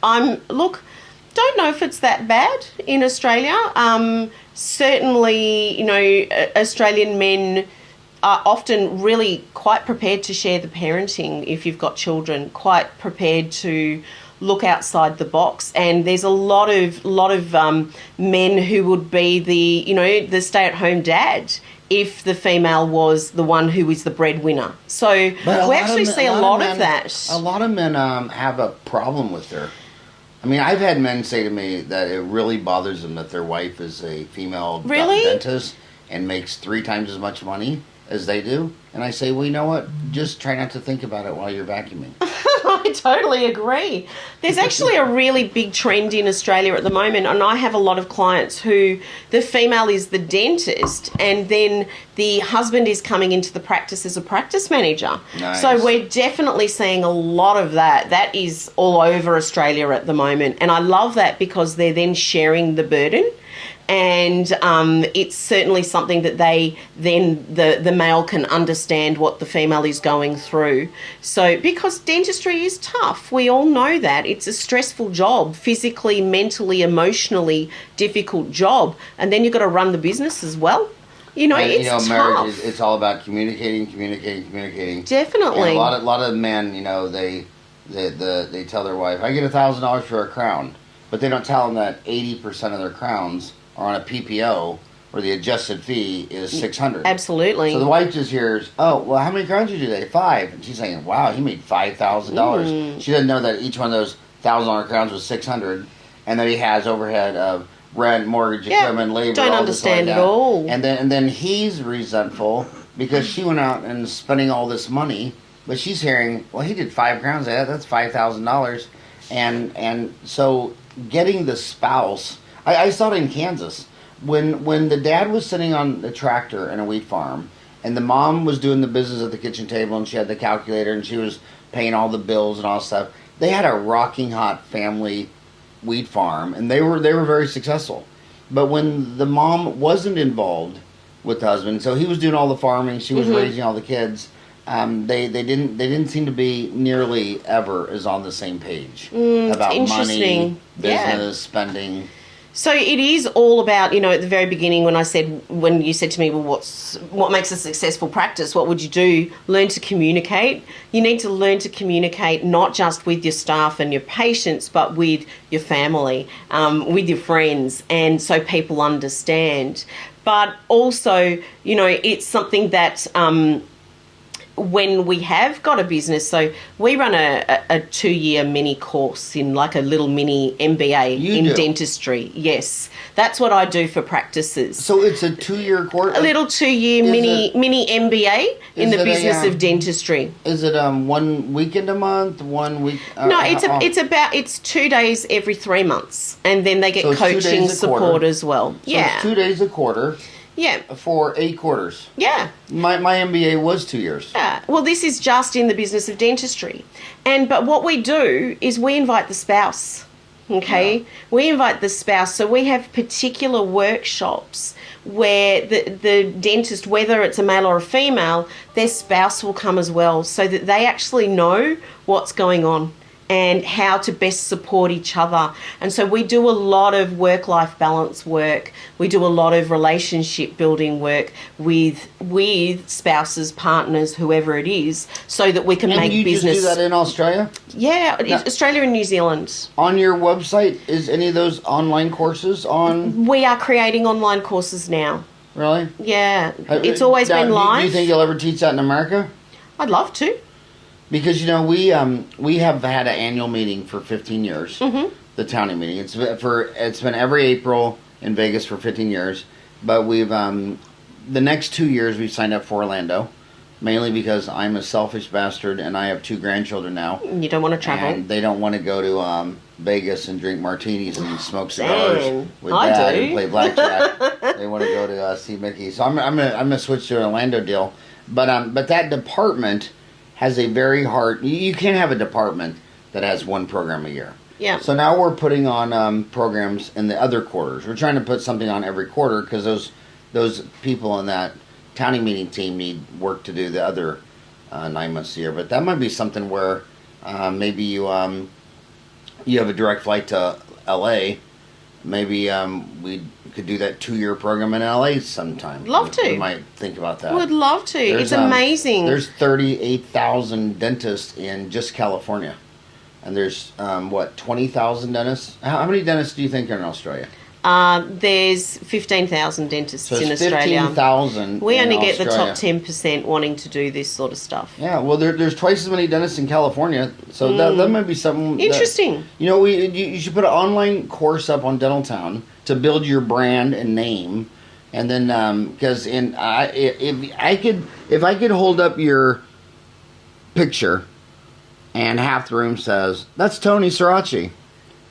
Look... Don't know if it's that bad in Australia. certainly, Australian men are often really quite prepared to share the parenting if you've got children, quite prepared to look outside the box. And there's a lot of men who would be the stay-at-home dad if the female was the one who is the breadwinner. So we actually see a lot of that. A lot of men have a problem with their... I mean, I've had men say to me that it really bothers them that their wife is a female dentist and makes 3 times as much money as they do. And I say, well, you know what? Just try not to think about it while you're vacuuming. I totally agree. There's actually a really big trend in Australia at the moment, and I have a lot of clients who the female is the dentist and then the husband is coming into the practice as a practice manager. Nice. So we're definitely seeing a lot of that. That is all over Australia at the moment, and I love that because they're then sharing the burden. And it's certainly something that they then, the male can understand what the female is going through. So, because dentistry is tough, we all know that. It's a stressful job, physically, mentally, emotionally difficult job. And then you've got to run the business as well. It's tough. Marriage, it's all about communicating. Definitely. And a lot of men, they tell their wife, I get $1,000 for a crown. But they don't tell them that 80% of their crowns are on a PPO where the adjusted fee is $600. Absolutely. So the wife just hears, oh, well, how many crowns did you do today? 5. And she's saying, wow, he made $5,000. She doesn't know that each one of those $1,000 crowns was $600 and that he has overhead of rent, mortgage, equipment, labor. Don't understand at all. And then he's resentful because she went out and spending all this money, but she's hearing, well, he did 5 crowns. That's $5,000. And so getting the spouse... I saw it in Kansas when the dad was sitting on the tractor in a wheat farm and the mom was doing the business at the kitchen table and she had the calculator and she was paying all the bills and all stuff. They had a rocking hot family wheat farm and they were very successful. But when the mom wasn't involved with the husband, so he was doing all the farming, she was raising all the kids. They didn't seem to be nearly ever as on the same page about money, business, spending. So it is all about, at the very beginning when you said to me, well, what makes a successful practice? What would you do? Learn to communicate. You need to learn to communicate not just with your staff and your patients, but with your family, with your friends, and so people understand. But also, it's something that... when we have got a business, so we run a 2-year mini course in like a little mini MBA dentistry. Yes, that's what I do for practices. So it's a 2-year course? A little 2-year mini MBA in the business of dentistry. Is it 1 weekend a month, 1 week? No, it's 2 days every 3 months, and then they get coaching support as well. So it's 2 days a quarter. Yeah. For 8 quarters. Yeah. My MBA was 2 years. Yeah. Well, this is just in the business of dentistry. But what we do is we invite the spouse. Okay? Yeah. We invite the spouse. So we have particular workshops where the dentist, whether it's a male or a female, their spouse will come as well so that they actually know what's going on and how to best support each other. And so we do a lot of work-life balance work. We do a lot of relationship building work with spouses, partners, whoever it is, so that we can make business. And you just do that in Australia? Yeah, Australia and New Zealand. On your website, is any of those online courses on? We are creating online courses now. Really? Yeah. It's always been live. Do you think you'll ever teach that in America? I'd love to. Because, we have had an annual meeting for 15 years, the Toni meeting. It's been every April in Vegas for 15 years, but we've, the next 2 years we've signed up for Orlando, mainly because I'm a selfish bastard and I have 2 grandchildren now. You don't want to travel. And they don't want to go to Vegas and drink martinis and smoke cigars with Dad and play blackjack. They want to go to see Mickey. So I'm gonna switch to an Orlando deal. But that department has a very hard... You can't have a department that has 1 program a year. Yeah. So now we're putting on programs in the other quarters. We're trying to put something on every quarter because those people in that Toni meeting team need work to do the other 9 months a year. But that might be something where maybe you have a direct flight to LA maybe we could do that 2-year program in LA sometime. Love to. We might think about that. Would love to. It's amazing. There's 38,000 dentists in just California. And there's, 20,000 dentists? How many dentists do you think are in Australia? There's 15,000 dentists in it's Australia. 15,000 We only get Australia. the top 10% wanting to do this sort of stuff. Yeah, well, there's twice as many dentists in California, so that might be something. Interesting. You should put an online course up on Dental Town to build your brand and name, and then because if I could hold up your picture, and half the room says that's Toni Surace.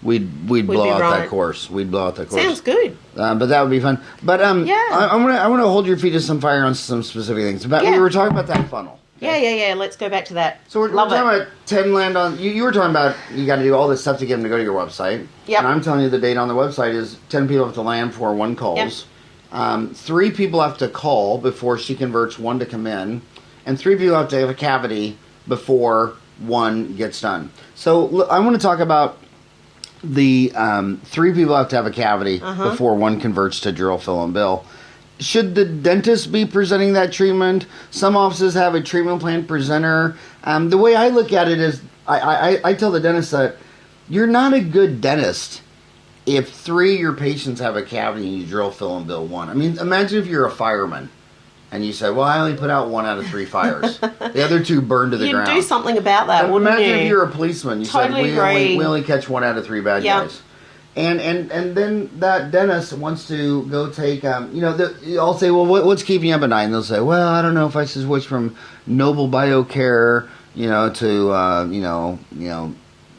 We'd blow out that course. We'd blow out that course. Sounds good. But that would be fun. But yeah. I want to hold your feet to some fire on some specific things. But we were talking about that funnel. Okay? Yeah. Let's go back to that. So we're talking about 10 land on. You were talking about you got to do all this stuff to get them to go to your website. Yep. And I'm telling you the date on the website is 10 people have to land for 1 calls. Yep. 3 people have to call before she converts 1 to come in, and 3 people have to have a cavity before 1 gets done. So I want to talk about the 3 people have to have a cavity before 1 converts to drill, fill, and bill. Should the dentist be presenting that treatment? Some offices have a treatment plan presenter. The way I look at it is I tell the dentist that you're not a good dentist if 3 of your patients have a cavity and you drill, fill, and bill 1. I mean, imagine if you're a fireman and you say, well, I only put out 1 out of 3 fires. The other 2 burned to the ground. You'd do something about that, wouldn't you? Imagine if you're a policeman. You totally said, we only catch 1 out of 3 bad guys. And then that dentist wants to go take, I'll say, well, what's keeping you up at night? And they'll say, well, I don't know if I should switch from Noble BioCare, to,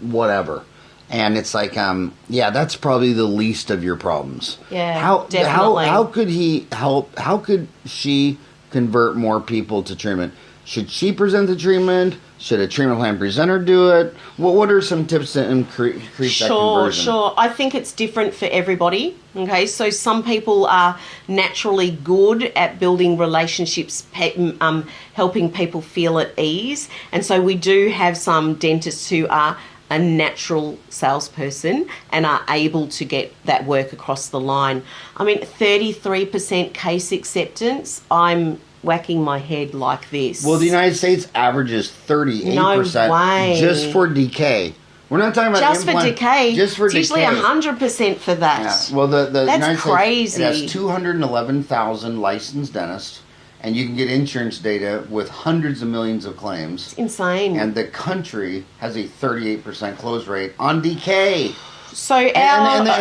whatever. And it's like, that's probably the least of your problems. Yeah, definitely. How could he help? How could she convert more people to treatment? Should she present the treatment? Should a treatment plan presenter do it? What are some tips to increase that conversion? Sure. I think it's different for everybody. Okay, so some people are naturally good at building relationships, helping people feel at ease. And so we do have some dentists who are a natural salesperson and are able to get that work across the line. I mean, 33% case acceptance, I'm whacking my head like this. Well, the United States averages 38%. No way. Just for decay. We're not talking about just for decay. Just for decay. It's usually 100% for that. Yeah. Well, the that's United crazy. States, it has 211,000 licensed dentists, and you can get insurance data with hundreds of millions of claims. It's insane. And the country has a 38% close rate on decay. So and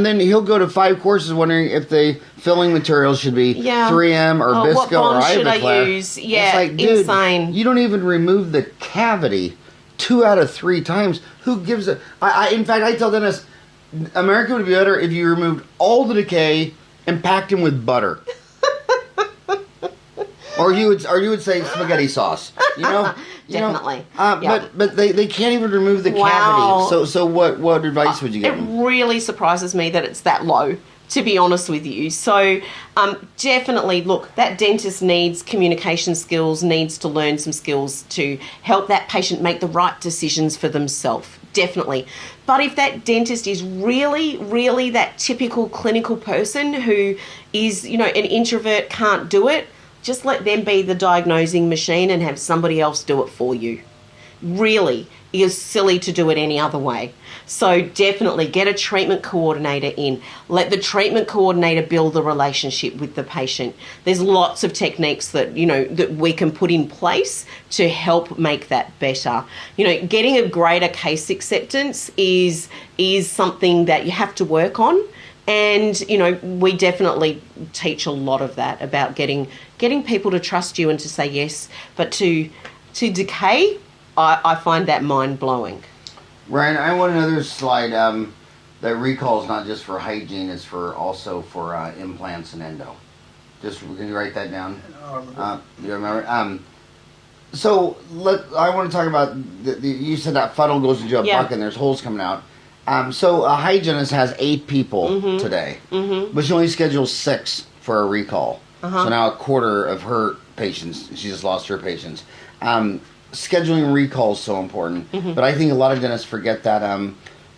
then he'll go to 5 courses wondering if the filling materials should be 3M or Bisco what bond or should I Ivoclar. use? Yeah, it's like, dude, insane. You don't even remove the cavity 2 out of 3 times. Who gives a? In fact, I tell dentists, America would be better if you removed all the decay and packed him with butter. Or you would say spaghetti sauce, Definitely. But they can't even remove the cavity. So what advice would you give them? It really surprises me that it's that low, to be honest with you. So definitely, look, that dentist needs communication skills, needs to learn some skills to help that patient make the right decisions for themselves. Definitely. But if that dentist is really, really that typical clinical person who is, an introvert, can't do it, just let them be the diagnosing machine and have somebody else do it for you. Really, it is silly to do it any other way. So definitely get a treatment coordinator in. Let the treatment coordinator build the relationship with the patient. There's lots of techniques that, that we can put in place to help make that better. Getting a greater case acceptance is something that you have to work on. And, we definitely teach a lot of that about getting people to trust you and to say yes. But to decay, I find that mind-blowing. Ryan, I want another slide. That recall is not just for hygiene, it's also for implants and endo. Can you write that down? You remember? So I want to talk about, you said that funnel goes into a bucket and there's holes coming out. So a hygienist has 8 people today, but she only schedules 6 for a recall. So now a quarter of her patients, she just lost her patients. Scheduling recalls is so important, but I think a lot of dentists forget that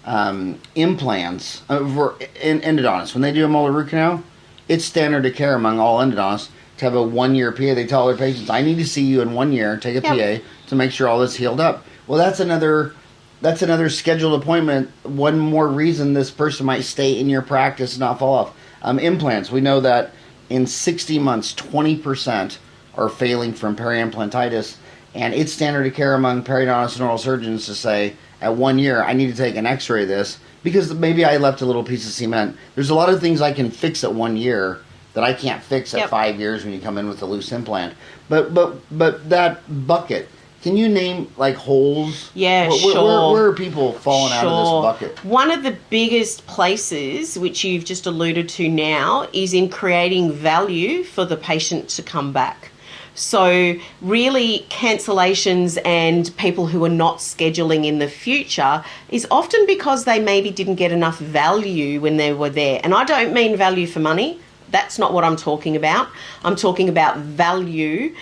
implants for endodontists, when they do a molar root canal, it's standard of care among all endodontists to have a 1-year PA. They tell their patients, I need to see you in 1 year, take a PA to make sure all this healed up. Well, that's another scheduled appointment. One more reason this person might stay in your practice and not fall off. Implants, we know that in 60 months, 20% are failing from periimplantitis, and it's standard of care among periodontists and oral surgeons to say, at 1 year, I need to take an x-ray of this because maybe I left a little piece of cement. There's a lot of things I can fix at 1 year that I can't fix at 5 years when you come in with a loose implant. But that bucket, can you name like holes? Yeah, sure. Where are people falling out of this bucket? One of the biggest places, which you've just alluded to now, is in creating value for the patient to come back. So really cancellations and people who are not scheduling in the future is often because they maybe didn't get enough value when they were there. And I don't mean value for money. That's not what I'm talking about. I'm talking about value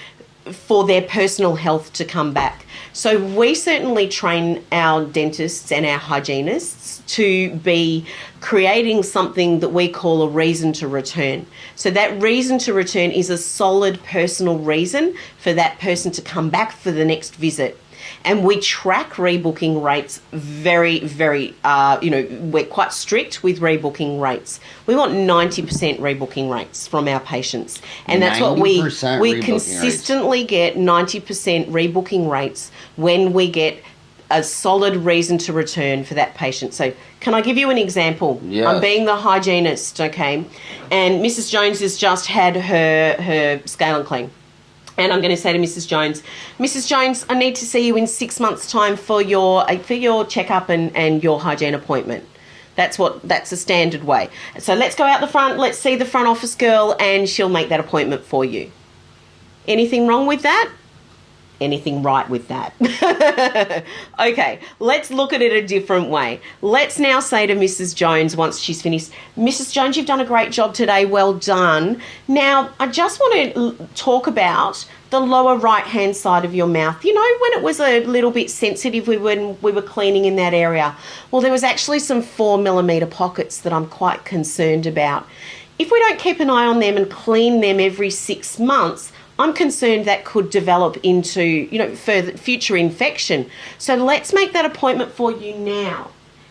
for their personal health to come back. So we certainly train our dentists and our hygienists to be creating something that we call a reason to return. So that reason to return is a solid personal reason for that person to come back for the next visit. And we track rebooking rates very, very, we're quite strict with rebooking rates. We want 90% rebooking rates from our patients. And that's what we consistently get, 90% rebooking rates when we get a solid reason to return for that patient. So can I give you an example? Yes. I'm being the hygienist, okay? And Mrs. Jones has just had her scale and clean. And I'm going to say to Mrs. Jones, I need to see you in 6 months' time for your checkup and your hygiene appointment. That's a standard way. So let's go out the front, let's see the front office girl, and she'll make that appointment for you. Anything wrong with that? Anything right with that? Okay, let's look at it a different way. Let's now say to Mrs. Jones once she's finished, Mrs. Jones, you've done a great job today, well done. Now, I just want to talk about the lower right-hand side of your mouth. You know, when it was a little bit sensitive when we were cleaning in that area? Well, there was actually some 4mm pockets that I'm quite concerned about. If we don't keep an eye on them and clean them every 6 months, I'm concerned that could develop into, further future infection. So let's make that appointment for you now.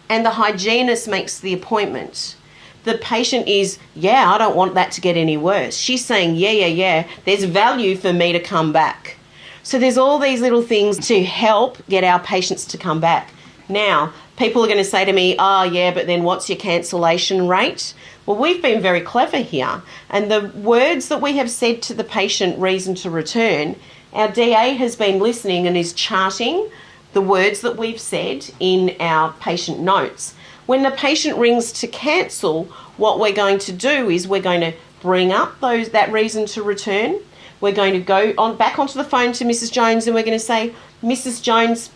And the hygienist makes the appointment. The patient is, I don't want that to get any worse. She's saying, yeah, there's value for me to come back. So there's all these little things to help get our patients to come back. Now, people are going to say to me, but then what's your cancellation rate? Well, we've been very clever here. And the words that we have said to the patient, reason to return, our DA has been listening and is charting the words that we've said in our patient notes. When the patient rings to cancel, what we're going to do is we're going to bring up that reason to return. We're going to go back onto the phone to Mrs. Jones and we're going to say, Mrs. Jones,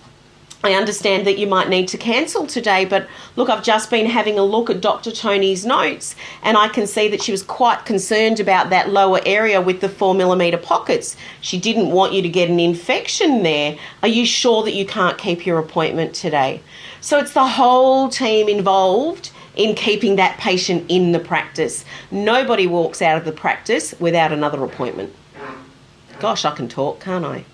I understand that you might need to cancel today, but look, I've just been having a look at Dr. Toni's notes and I can see that she was quite concerned about that lower area with the 4mm pockets. She didn't want you to get an infection there. Are you sure that you can't keep your appointment today? So it's the whole team involved in keeping that patient in the practice. Nobody walks out of the practice without another appointment. Gosh, I can talk, can't I?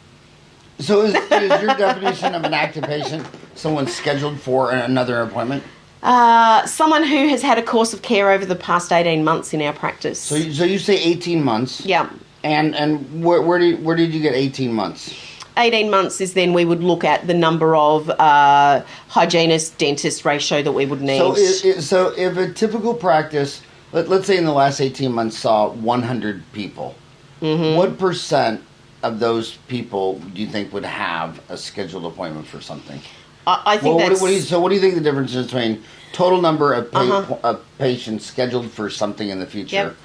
So is your definition of an active patient someone scheduled for another appointment? Someone who has had a course of care over the past 18 months in our practice. So you say 18 months? Yeah. And where did you get 18 months? 18 months is then we would look at the number of hygienist-dentist ratio that we would need. So if a typical practice, let's say in the last 18 months saw 100 people, what percent of those people do you think would have a scheduled appointment for something? I think that's... What do you think the difference is between total number of patients scheduled for something in the future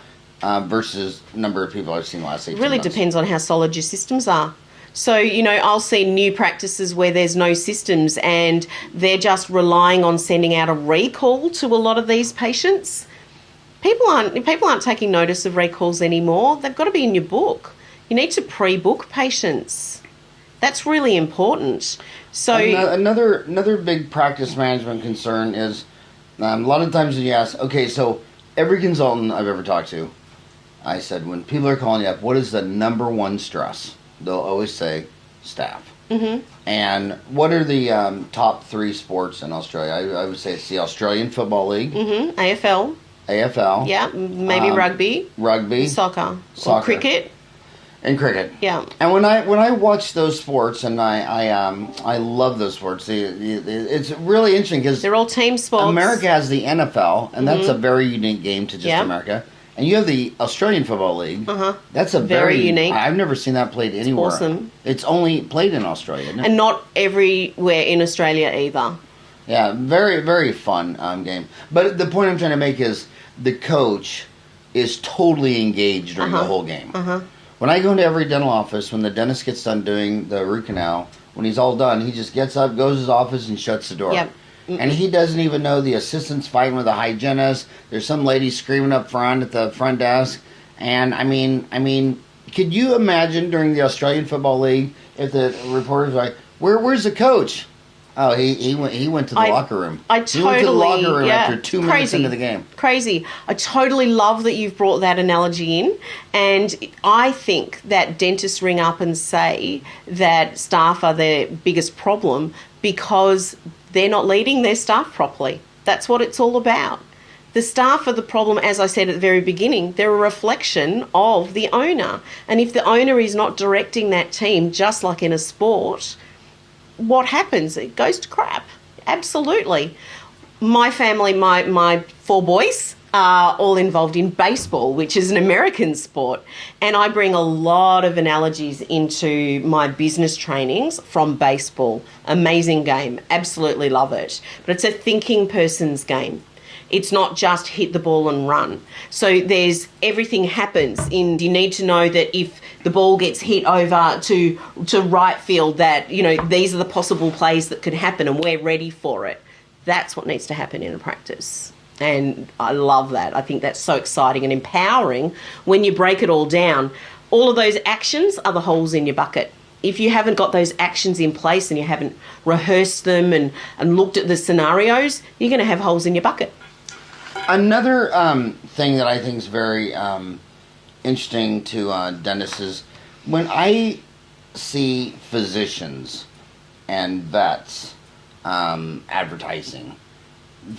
versus number of people I've seen the last 18 months? Really depends on how solid your systems are. So, I'll see new practices where there's no systems and they're just relying on sending out a recall to a lot of these patients. People aren't taking notice of recalls anymore. They've got to be in your book. You need to pre-book patients. That's really important. So Another big practice management concern is a lot of times when you ask, okay, so every consultant I've ever talked to, I said, when people are calling you up, what is the number one stress? They'll always say staff. Mm-hmm. And what are the top 3 sports in Australia? I would say it's the Australian Football League. Mm-hmm. AFL. AFL. Yeah, maybe rugby. Rugby. Soccer. Or cricket. And cricket. Yeah. And when I watch those sports, and I love those sports, it's really interesting because they're all team sports. America has the NFL, and that's a very unique game to just America. And you have the Australian Football League. That's a very unique. I've never seen that played anywhere. Awesome. It's only played in Australia, isn't it? And not everywhere in Australia either. Yeah, very, very fun game. But the point I'm trying to make is the coach is totally engaged during the whole game. When I go into every dental office, when the dentist gets done doing the root canal, when he's all done, he just gets up, goes to his office, and shuts the door. Yep. And he doesn't even know the assistant's fighting with the hygienist. There's some lady screaming up front at the front desk. And I mean, could you imagine during the Australian Football League if the reporter's like, where's the coach? Oh, he went to the locker room. He went to the locker room after 2 minutes into the game. Crazy. I totally love that you've brought that analogy in. And I think that dentists ring up and say that staff are their biggest problem because they're not leading their staff properly. That's what it's all about. The staff are the problem, as I said at the very beginning. They're a reflection of the owner. And if the owner is not directing that team, just like in a sport, what happens? It goes to crap. Absolutely. My family, my 4 boys are all involved in baseball, which is an American sport. And I bring a lot of analogies into my business trainings from baseball. Amazing game. Absolutely love it. But it's a thinking person's game. It's not just hit the ball and run. So everything happens you need to know that if the ball gets hit over to right field, that, these are the possible plays that could happen and we're ready for it. That's what needs to happen in a practice. And I love that. I think that's so exciting and empowering when you break it all down. All of those actions are the holes in your bucket. If you haven't got those actions in place and you haven't rehearsed them and looked at the scenarios, you're going to have holes in your bucket. Another thing that I think is very interesting to dentists is when I see physicians and vets advertising.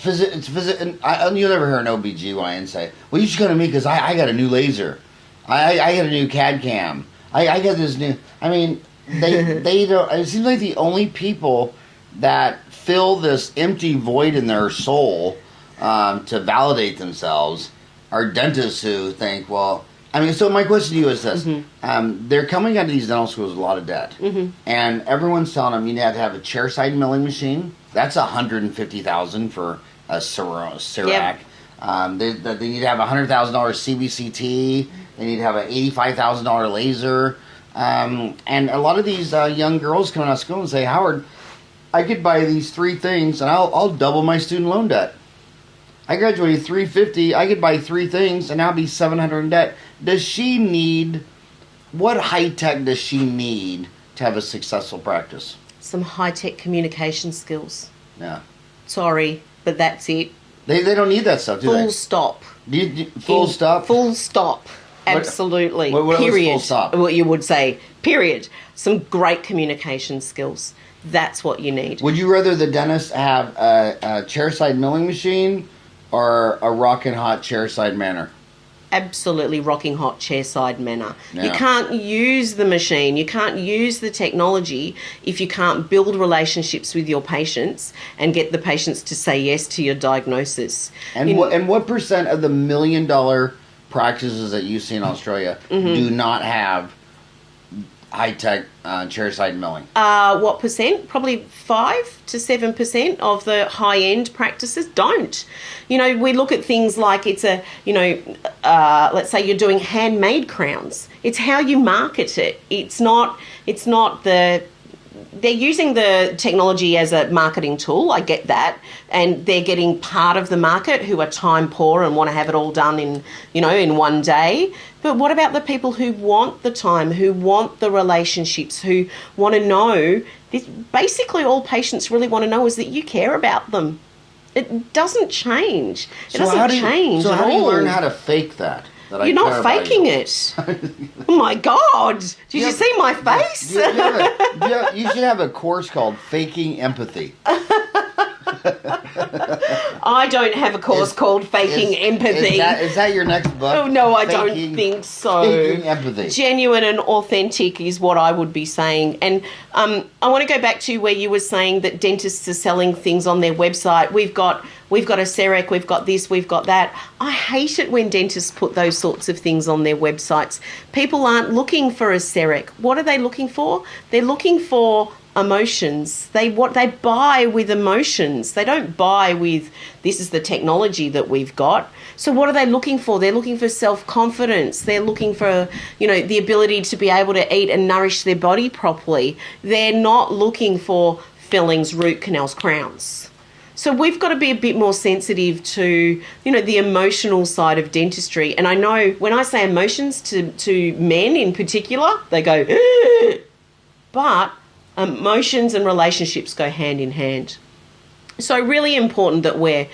You'll never hear an OBGYN say, well, you should go to me because I got a new laser. I got a new CAD cam. I got this new... I mean, they don't... It seems like the only people that fill this empty void in their soul to validate themselves are dentists who think, well... I mean, so my question to you is this. They're coming out of these dental schools with a lot of debt. And everyone's telling them you have to have a chairside milling machine. That's $150,000 for a Cerac. Yep. They need to have a $100,000 CBCT. They need to have an $85,000 laser. And a lot of these young girls coming out of school and say, Howard, I could buy these 3 things and I'll double my student loan debt. I graduated $350. I could buy 3 things and I'll be $700 in debt. What high tech does she need to have a successful practice? Some high-tech communication skills. Yeah. Sorry, but that's it. They don't need that stuff, do they? Full stop. Full stop? Full stop. Absolutely. What period. Full stop? What you would say. Period. Some great communication skills. That's what you need. Would you rather the dentist have a chairside milling machine or a rockin' hot chairside manner? Absolutely rocking hot chairside manner. Yeah. You can't use the machine, you can't use the technology if you can't build relationships with your patients and get the patients to say yes to your diagnosis. And what percent of the $1 million practices that you see in Australia do not have high-tech chairside milling? What percent? Probably 5 to 7% of the high-end practices don't. We look at things like it's let's say you're doing handmade crowns. It's how you market it. It's not the they're using the technology as a marketing tool. I get that, and they're getting part of the market who are time poor and want to have it all done in one day. But what about the people who want the time, who want the relationships, who want to know? Basically, all patients really want to know is that you care about them. It doesn't change. It doesn't change at all. So how do you learn how to fake that? You're not faking it. Oh my God. Did you see my face? You should have a course called Faking Empathy. I don't have a course called Faking Empathy. Is that your next book? Oh, no, I don't think so. Faking Empathy. Genuine and authentic is what I would be saying. And I want to go back to where you were saying that dentists are selling things on their website. We've got a CEREC, we've got this, we've got that. I hate it when dentists put those sorts of things on their websites. People aren't looking for a CEREC. What are they looking for? They're looking for emotions. They buy with emotions. They don't buy with, this is the technology that we've got. So what are they looking for? They're looking for self-confidence. They're looking for, the ability to be able to eat and nourish their body properly. They're not looking for fillings, root canals, crowns. So we've got to be a bit more sensitive to, the emotional side of dentistry. And I know when I say emotions to men in particular, they go, ugh! But emotions and relationships go hand in hand. So really important that we're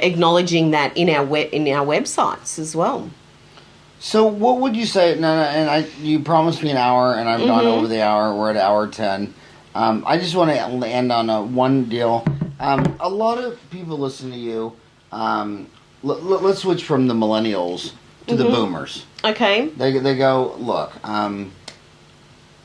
acknowledging that in our websites as well. So what would you say? You promised me an hour, and I've gone over the hour. We're at hour 10. I just want to end on one deal. A lot of people listen to you. Let's switch from the millennials to the boomers. Okay. They go, look,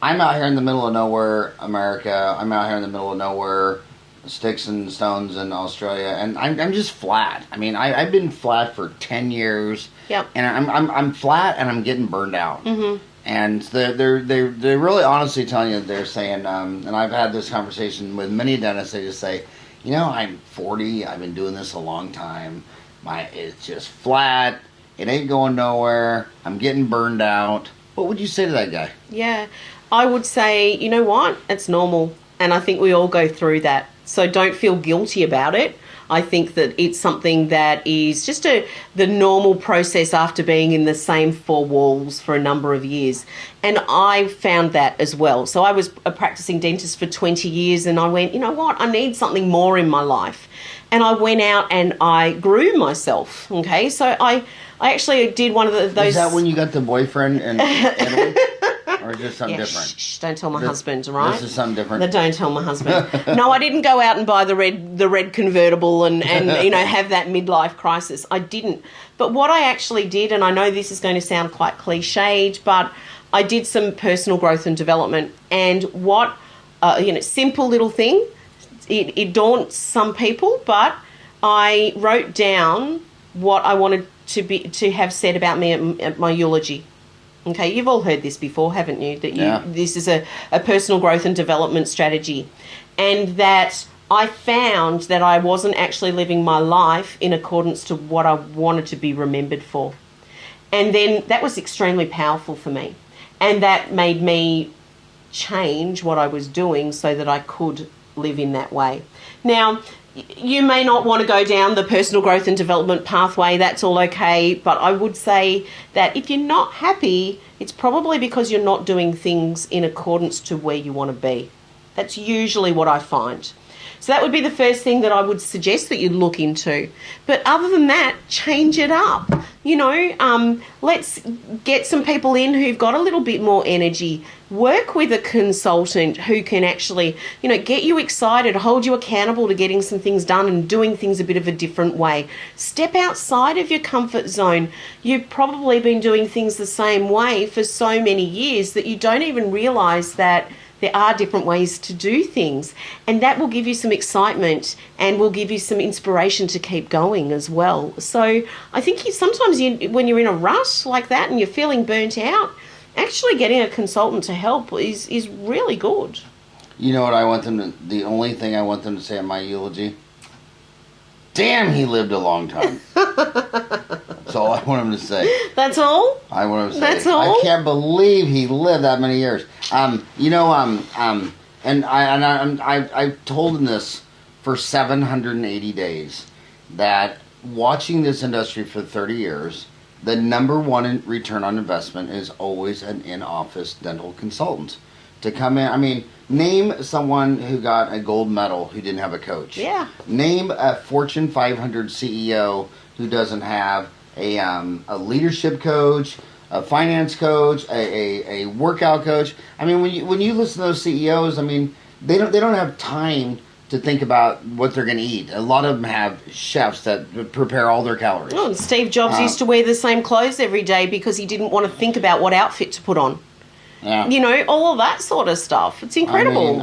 I'm out here in the middle of nowhere, America. I'm out here in the middle of nowhere, sticks and stones in Australia, and I'm just flat. I mean, I've been flat for 10 years. Yep. And I'm flat, and I'm getting burned out. Mm-hmm. And they're really honestly telling you, they're saying, and I've had this conversation with many dentists. They just say, I'm 40. I've been doing this a long time. It's just flat. It ain't going nowhere. I'm getting burned out. What would you say to that guy? Yeah. I would say, you know what? It's normal. And I think we all go through that. So don't feel guilty about it. I think that it's something that is just the normal process after being in the same four walls for a number of years. And I found that as well. So I was a practicing dentist for 20 years, and I went, you know what? I need something more in my life. And I went out and I grew myself. Okay. So I actually did one of those. Is that when you got the boyfriend in Italy? Or just something different? Shh, don't tell my husband, right? This is something different. Don't tell my husband. No, I didn't go out and buy the red convertible and have that midlife crisis. I didn't. But what I actually did, and I know this is going to sound quite cliched, but I did some personal growth and development. And what, simple little thing, it daunts some people, but I wrote down what I wanted to have said about me at my eulogy. Okay, you've all heard this before, haven't you? That this is a personal growth and development strategy. And that I found that I wasn't actually living my life in accordance to what I wanted to be remembered for. And then that was extremely powerful for me. And that made me change what I was doing so that I could live in that way. Now, you may not want to go down the personal growth and development pathway. That's all okay. But I would say that if you're not happy, it's probably because you're not doing things in accordance to where you want to be. That's usually what I find. So that would be the first thing that I would suggest that you look into. But other than that, change it up. Let's get some people in who've got a little bit more energy. Work with a consultant who can actually, get you excited, hold you accountable to getting some things done and doing things a bit of a different way. Step outside of your comfort zone. You've probably been doing things the same way for so many years that you don't even realise that there are different ways to do things, and that will give you some excitement and will give you some inspiration to keep going as well. So I think sometimes when you're in a rush like that and you're feeling burnt out, actually getting a consultant to help is really good. You know what the only thing I want them to say in my eulogy? Damn, he lived a long time. That's all I want him to say. That's all? I want him to say. That's all? I can't believe he lived that many years. And I've told him this for 780 days, that watching this industry for 30 years, the number one return on investment is always an in-office dental consultant to come in. I mean, name someone who got a gold medal who didn't have a coach. Yeah. Name a Fortune 500 CEO who doesn't have a leadership coach, a finance coach, a workout coach. I mean, when you listen to those CEOs, I mean, they don't have time to think about what they're going to eat. A lot of them have chefs that prepare all their calories. Oh, and Steve Jobs used to wear the same clothes every day because he didn't want to think about what outfit to put on. Yeah. You know, all of that sort of stuff. It's incredible.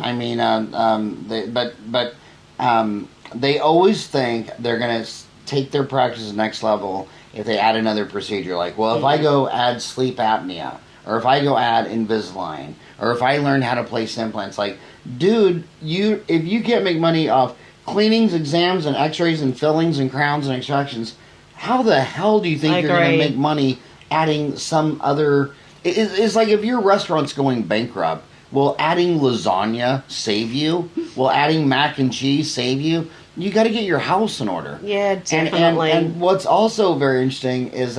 They always think they're going to take their practice to the next level if they add another procedure. Like, well, if I go add sleep apnea, or if I go add Invisalign, or if I learn how to place implants, like, dude, if you can't make money off cleanings, exams, and x-rays, and fillings, and crowns, and extractions, how the hell do you think you're going to make money adding some other... It's like if your restaurant's going bankrupt, will adding lasagna save you? Will adding mac and cheese save you? You got to get your house in order. Yeah, definitely. And what's also very interesting is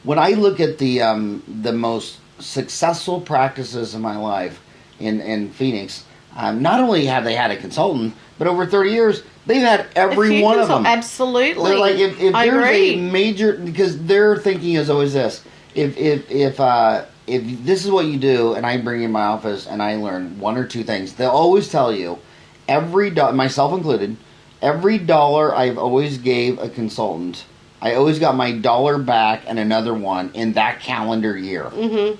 when I look at the most successful practices in my life in Phoenix, not only have they had a consultant, but over 30 years, they've had every one of them. Absolutely. They're like, if there's a major... Because their thinking is always this. If this is what you do, and I bring you in my office and I learn one or two things, they'll always tell you, myself included, every $1 I've always gave a consultant, I always got my $1 back and another one in that calendar year. Mm-hmm.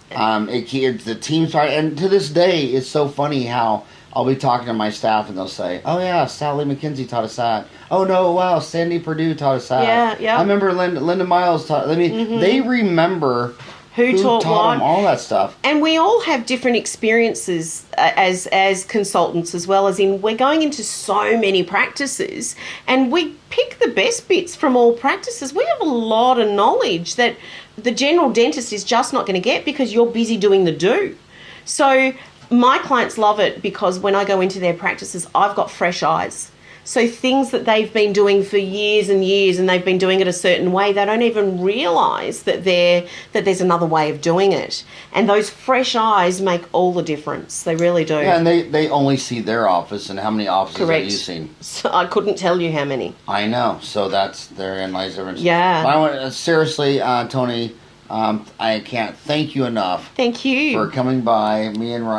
The team started, and to this day, it's so funny how I'll be talking to my staff and they'll say, "Oh yeah, Sally McKenzie taught us that. Oh no, wow, Sandy Purdue taught us that. Yeah. I remember Linda Miles taught." I mean, they remember who taught them all that stuff. And we all have different experiences as consultants, as well as we're going into so many practices, and we pick the best bits from all practices. We have a lot of knowledge that the general dentist is just not going to get because you're busy doing the do. So my clients love it because when I go into their practices, I've got fresh eyes. So things that they've been doing for years and years, and they've been doing it a certain way, they don't even realise that there's another way of doing it. And those fresh eyes make all the difference. They really do. Yeah, and they only see their office, and how many offices have you seen? So I couldn't tell you how many. I know. So therein lies the difference. Yeah. But I want seriously, Toni, I can't thank you enough. Thank you for coming by,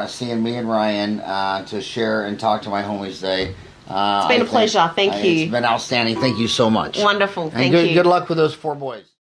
seeing me and Ryan to share and talk to my homies today. It's been a pleasure. Thank you. It's been outstanding. Thank you so much. Wonderful. Thank you. Good luck with those 4 boys.